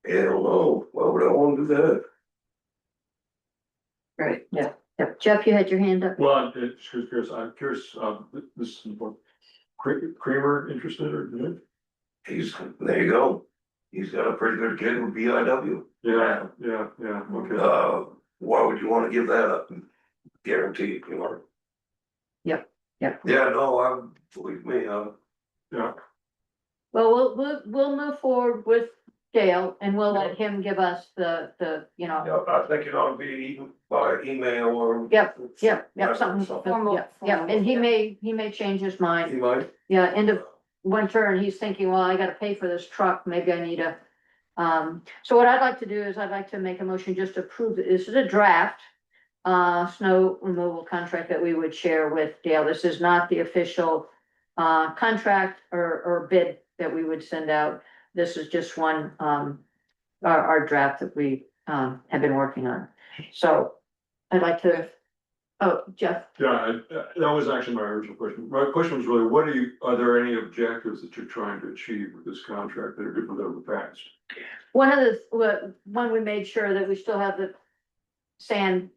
hell no, why would I wanna do that? Right. Yeah. Jeff, you had your hand up? Well, it's curious, I'm curious, this is important. Kramer interested or, There you go, he's got a pretty good kid with BIW. yeah, okay. Why would you wanna give that up? Guaranteed, you know? Yep, yep. Yeah, no, believe me, Yeah, Well, we'll move forward with Dale, and we'll let him give us the, you know, Yeah, I think it ought to be even by email or. Yep, something, yeah, and he may change his mind. He might. Yeah, end of winter, and he's thinking, well, I gotta pay for this truck, maybe I need a. So what I'd like to do is I'd like to make a motion just to approve, this is a draft. Snow removal contract that we would share with Dale. This is not the official contract or bid that we would send out. This is just one, our draft that we have been working on. So I'd like to, oh, Jeff. Yeah, that was actually my original question. My question was really, are there any objectives that you're trying to achieve with this contract that are different than the past? One, we made sure that we still have the sand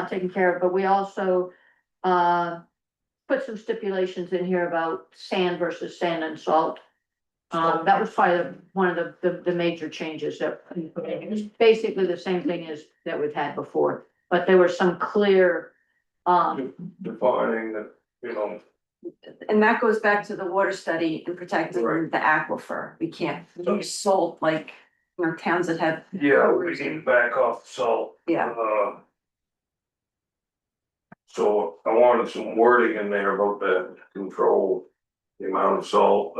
taken care of, but we also put some stipulations in here about sand versus sand and salt. That was probably one of the major changes that it's basically the same thing as that we've had before, but there were some clear Defining that, you know. And that goes back to the water study and protecting Right. the aquifer. We can't use salt like, you know, towns that have, Yeah, we need to back off the salt. yeah. So I wanted some wording in there about that, control the amount of salt,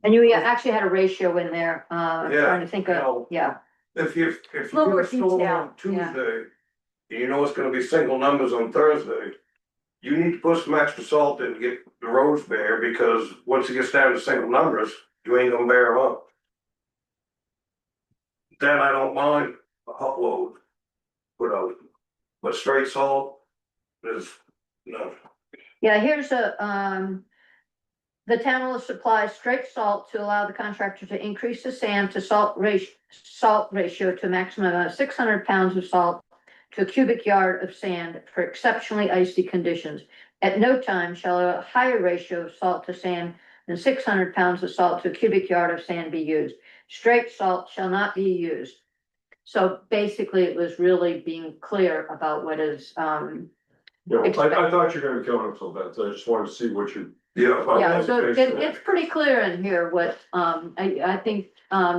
and you actually had a ratio in there, I'm Yeah, trying to think of, no. yeah. if you Little do more a storm detail, on Tuesday. And you know it's gonna be single numbers on Thursday. You need to put some extra salt in to get the roads bare, because once it gets down to single numbers, you ain't gonna bear them up. Then I don't mind a hot load put out, but straight salt is, no. Yeah, here's the town will supply straight salt to allow the contractor to increase the sand to salt ratio to a maximum of 600 pounds of salt to a cubic yard of sand for exceptionally icy conditions. At no time shall a higher ratio of salt to sand than 600 pounds of salt to a cubic yard of sand be used. Straight salt shall not be used. So basically, it was really being clear about what is, Yeah, I thought you were gonna kill it so bad, so I just wanted to see what you. yeah, so it's pretty clear in here what, I think,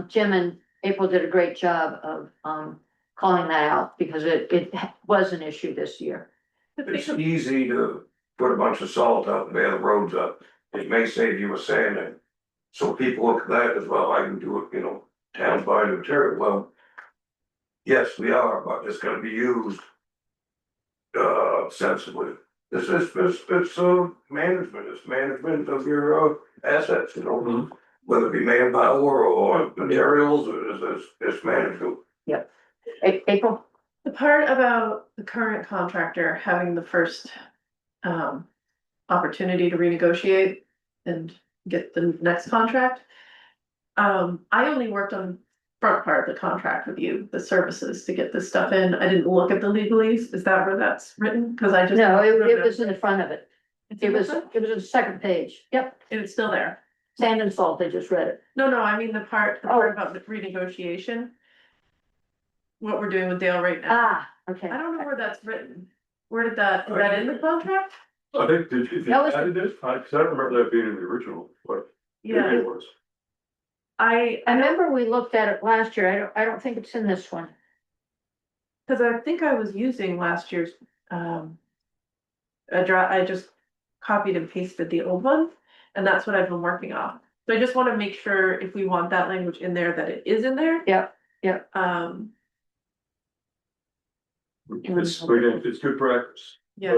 Jim and April did a great job of, calling that out because it was an issue this year. It's easy to put a bunch of salt out and bear the roads up. It may save you a sanding. So people look at that as well. I can do it, you know, towns buy the material. Well, yes, we are, but it's gonna be used sensibly. It's management. It's management of your assets, you know, whether it be manpower or materials, it's management. April? The part about the current contractor having the first opportunity to renegotiate and get the next contract. I only worked on front part of the contract with you, the services to get this stuff in. I didn't look at the legalese. Is that where that's written? Cause I just. No, it was in the front of it. It's It in the was, front? it was the second page. Yep, And it's still there. sand and salt, I just read it. No, I mean the part about the renegotiation. What we're doing with Dale right now. Ah, okay. I don't know where that's written. Where did that, is that in the contract? I think, if you That was- added this, cause I don't remember that being in the original, but maybe Yeah, it was. I remember we looked at it last year. I don't think it's in this one. cause I think I was using last year's, I just copied and pasted the old one, and that's what I've been working on. So I just wanna make sure if we want that language in there, that it is in there. Yep. It's, again, it's good practice. Yeah.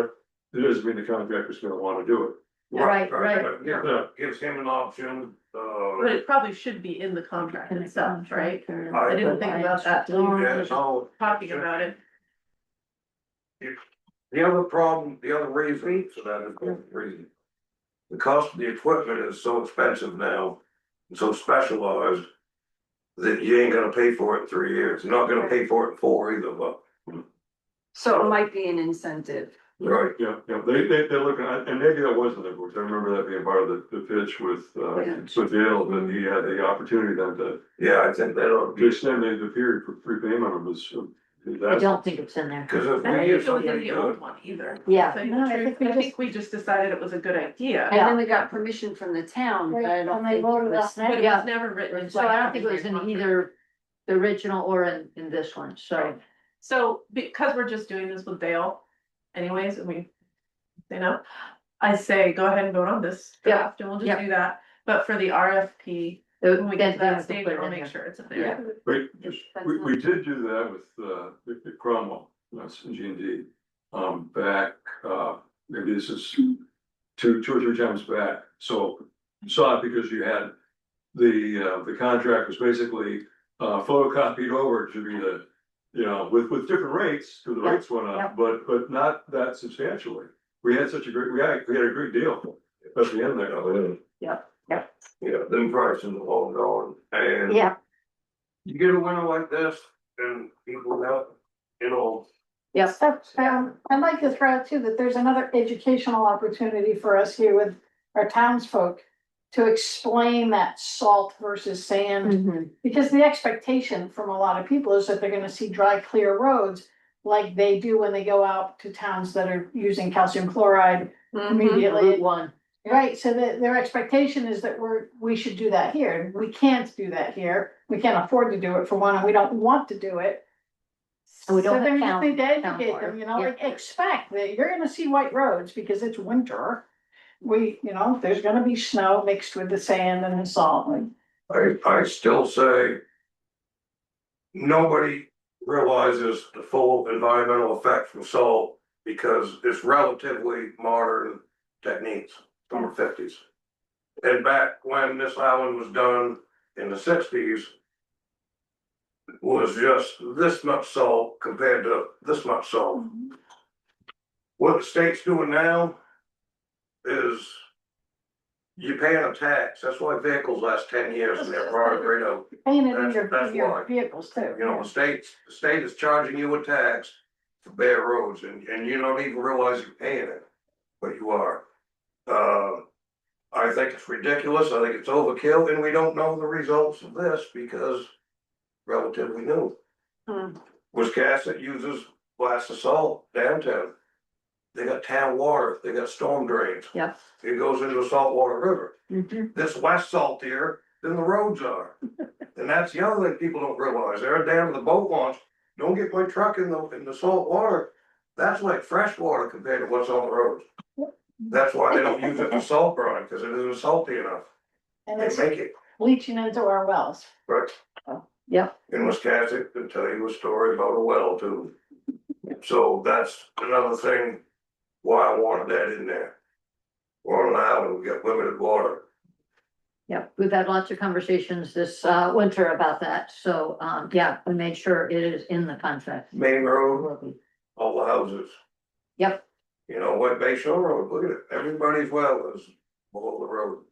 But it doesn't mean the contractor's gonna wanna do it. Right. Yeah, gives him an option, But it probably should be in the contract itself, right? I didn't think about that till you yeah, were so. talking about it. The other problem, the other reason for that is the reason. The cost of the equipment is so expensive now, and so specialized. That you ain't gonna pay for it in 3 years, you're not gonna pay for it in 4 either, but. So it might be an incentive. Right. Yeah, they're looking at, and maybe that wasn't it, because I remember that being part of the pitch with Dale, that he had the opportunity then to Yeah, I think that ought to be, extend the period for prepayment of his I don't think it's in there. Cause if I we don't use think it was in something the old good, one either. Yeah. To tell you the No, I truth. think we I think we just decided it was a good idea. And then we got permission from the town, but I Right, don't and they think it voted was. on it. But it Yeah. was never written. So I don't think it was in either the original or in this one, so. Right. So because we're just doing this with Dale anyways, and we, I say, go ahead and vote on this Yeah. draft and we'll just Yeah. do that. But for the RFP, when we get to then that we stage, can put it I'll in make there. sure it's in Yeah. there. We did do that with Cromwell, that's G and D. Back, maybe this is two or three times back, so you saw it because you had the contract was basically photocopied over to be the, with different rates, because the Yeah, rates went yeah. up, but not that substantially. We had a great deal at the end there. yeah, them prices are long gone, and Yeah, you get a winter like this, and people have, yes, I'd like to throw out too, that there's another educational opportunity for us here with our townsfolk to explain that salt versus sand. mhm, Because the expectation from a lot of people is that they're gonna see dry, clear roads like they do when they go out to towns that are using calcium chloride immediately. Route 1. Right, so their expectation is that we should do that here. We can't do that here. We can't afford to do it for one, and we don't want to do it. And we don't So then have we just town- need to town educate water. them, you know, Yeah. like expect that you're gonna see white roads because it's winter. There's gonna be snow mixed with the sand and the salt, like, I still say. Nobody realizes the full environmental effect from salt because it's relatively modern techniques from the fifties. And back when this island was done in the sixties. Was just this much salt compared to this much salt. What the state's doing now is you're paying a tax. That's why vehicles last 10 years and they're right out. paint it in That's in your why. vehicles too. You know, the state is charging you a tax for bare roads and you don't even realize you're paying it, but you are. I think it's ridiculous. I think it's overkill and we don't know the results of this because relatively new. Wiscasset uses blast of salt downtown. They got town water, they got storm drains. Yep. It goes into the saltwater river. Mhm. This less saltier than the roads are. And that's the other thing people don't realize. They're down to the boat launch. Don't get my truck in the salt water. That's like fresh water compared to what's on the roads. That's why they don't use it for salt brine, because it isn't salty enough. And They it's make it, leaching into our wells. right? Yep. In Wiscasset, can tell you a story about a well too. So that's another thing why I wanted that in there. We're on an island, we got limited water. Yep, we've had lots of conversations this winter about that, so yeah, we made sure it is in the contract. Main road, all the houses. Yep. You know, White Bay Shore Road, look at it, everybody's well is below the road.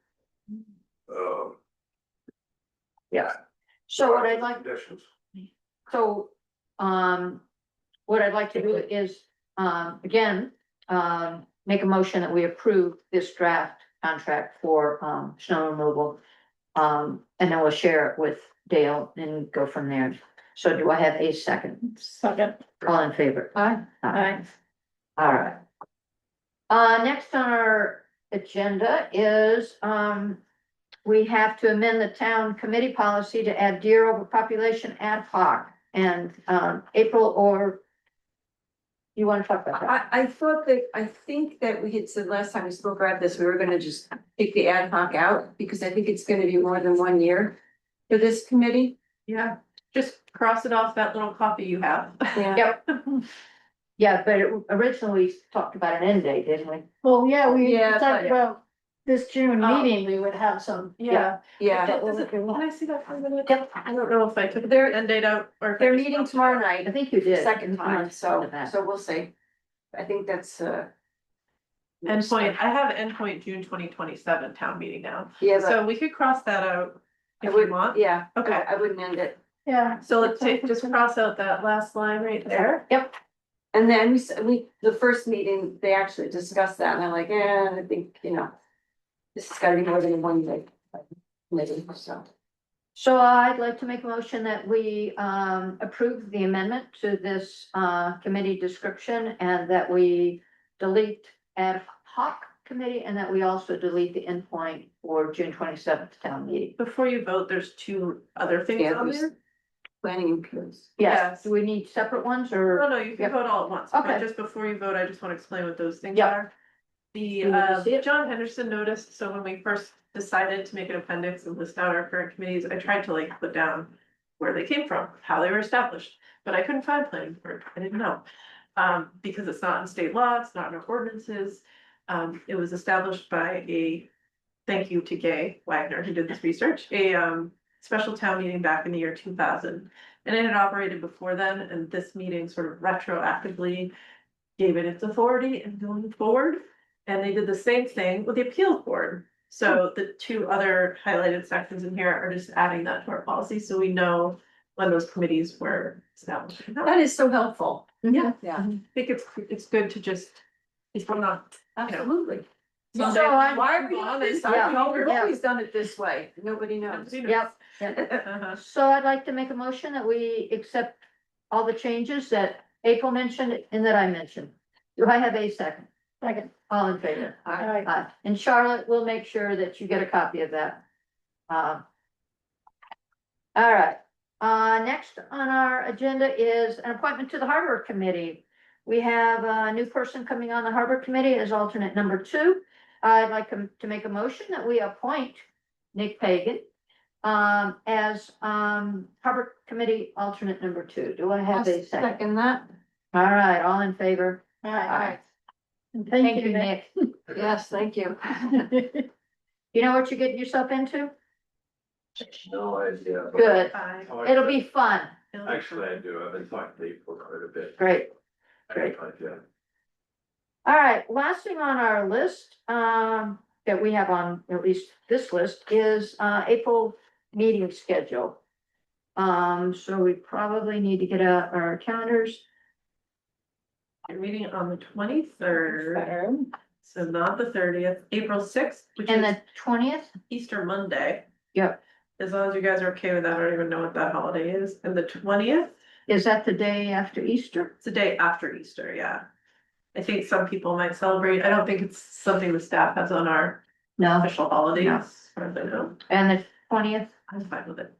Yeah. So what I'd like, Conditions. so what I'd like to do is again, make a motion that we approve this draft contract for snow removal. And then we'll share it with Dale and go from there. So do I have a second? Second. All in favor? Aye. Aye. All right. Next on our agenda is, we have to amend the town committee policy to add deer overpopulation ad hoc. And, April, or you want to talk about that? I think that we had said last time we spoke about this, we were gonna just take the ad hoc out, because I think it's gonna be more than 1 year for this committee. Yeah, just cross it off that little copy you have. Yeah. Yep. Yeah, but originally we talked about an end date, didn't we? Well, yeah, we Yeah, talked but- about this June Oh. meeting, we would have some. Yeah. Yeah, Does it- Can I see that for a minute? Yep. I don't know if I took They're- their end date out or. if I they're just meeting crossed it tomorrow out. I night, think you did. second time, so That. we'll see. I think that's Endpoint, I have endpoint June 2027 town meeting now, Yeah, but so we could cross that out I if would, you want. yeah, Okay. I wouldn't end it. Yeah. So let's just cross out that last line right there. Yep. And then the first meeting, they actually discussed that, and I'm like, I think, this has gotta be more than 1 day. Maybe, so. So I'd like to make a motion that we approve the amendment to this committee description and that we delete ad hoc committee and that we also delete the endpoint for June 27th town meeting. Before you vote, there's two other things Yeah, on there's- there. Planning and appeals. Yes, Yes. do we need separate ones No, or? no, you can Yep. vote all at once, but Okay. just before you vote, I just want to explain what those things Yep. are. The, You need to see it? John Henderson noticed, so when we first decided to make an appendix and list out our current committees, I tried to like put down where they came from, how they were established, but I couldn't find planning board, I didn't know. Because it's not in state law, it's not in our ordinances. It was established by thank you to Gay Wagner, who did this research, special town meeting back in the year 2000. And it had operated before then, and this meeting sort of retroactively gave it its authority and going forward. And they did the same thing with the appeals board. So the two other highlighted sections in here are just adding that to our policy, so we know when those committees were established. I That is so helpful. Yeah. Yeah, think it's good to just, if we're not. absolutely. So Someday I- Why are we move on doing this? and- I know we've Yeah. always done it this way. Nobody knows. Yep. Uh-huh. So I'd like to make a motion that we accept all the changes that April mentioned and that I mentioned. Do I have a second? Second. All in favor? Aye. Aye. And Charlotte will make sure that you get a copy of that. All right, next on our agenda is an appointment to the Harbor Committee. We have a new person coming on the Harbor Committee as alternate number 2. I'd like to make a motion that we appoint Nick Pagan as Harbor Committee alternate number 2. Do I have a second? Second that. All right, all in favor? Aye. Thank you, Nick. Yes, thank you. You know what you're getting yourself into? No idea. Good. Bye. It'll be fun. Actually, I do, I've been talking to people quite a bit. Great. Great. Yeah. All right, last thing on our list, that we have on at least this list is, April meeting schedule. So we probably need to get out our calendars. You're meeting on the 23rd, so not the 30th, April 6th, which And is the 20th, Easter Monday. Yep. As long as you guys are okay with that, I don't even know what that holiday is, and the 20th, is that the day after Easter? it's the day after Easter, yeah. I think some people might celebrate, I don't think it's something the staff has on our No. official holidays, No. as far as I know, And the 20th, I'm fine with it.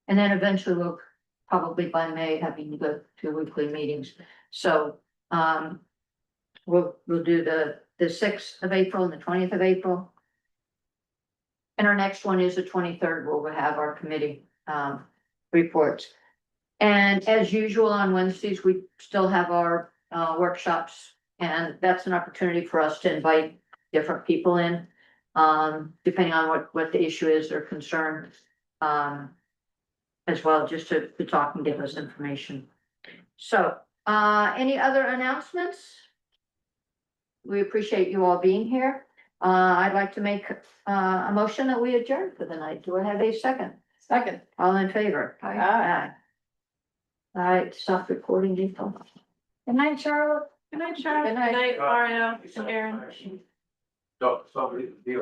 and then eventually we'll probably by May having to go to weekly meetings. So, we'll do the 6th of April and the 20th of April. And our next one is the 23rd, where we'll have our committee, reports. And as usual, on Wednesdays, we still have our, workshops, and that's an opportunity for us to invite different people in, depending on what the issue is or concern. As well, just to talk and give us information. So, any other announcements? We appreciate you all being here. I'd like to make a motion that we adjourn for the night. Do I have a second? Second. All in favor? Aye. All right, stop recording, April. Good night, Charlotte. Good night, Sharon. Good night. Mario, Aaron. So, the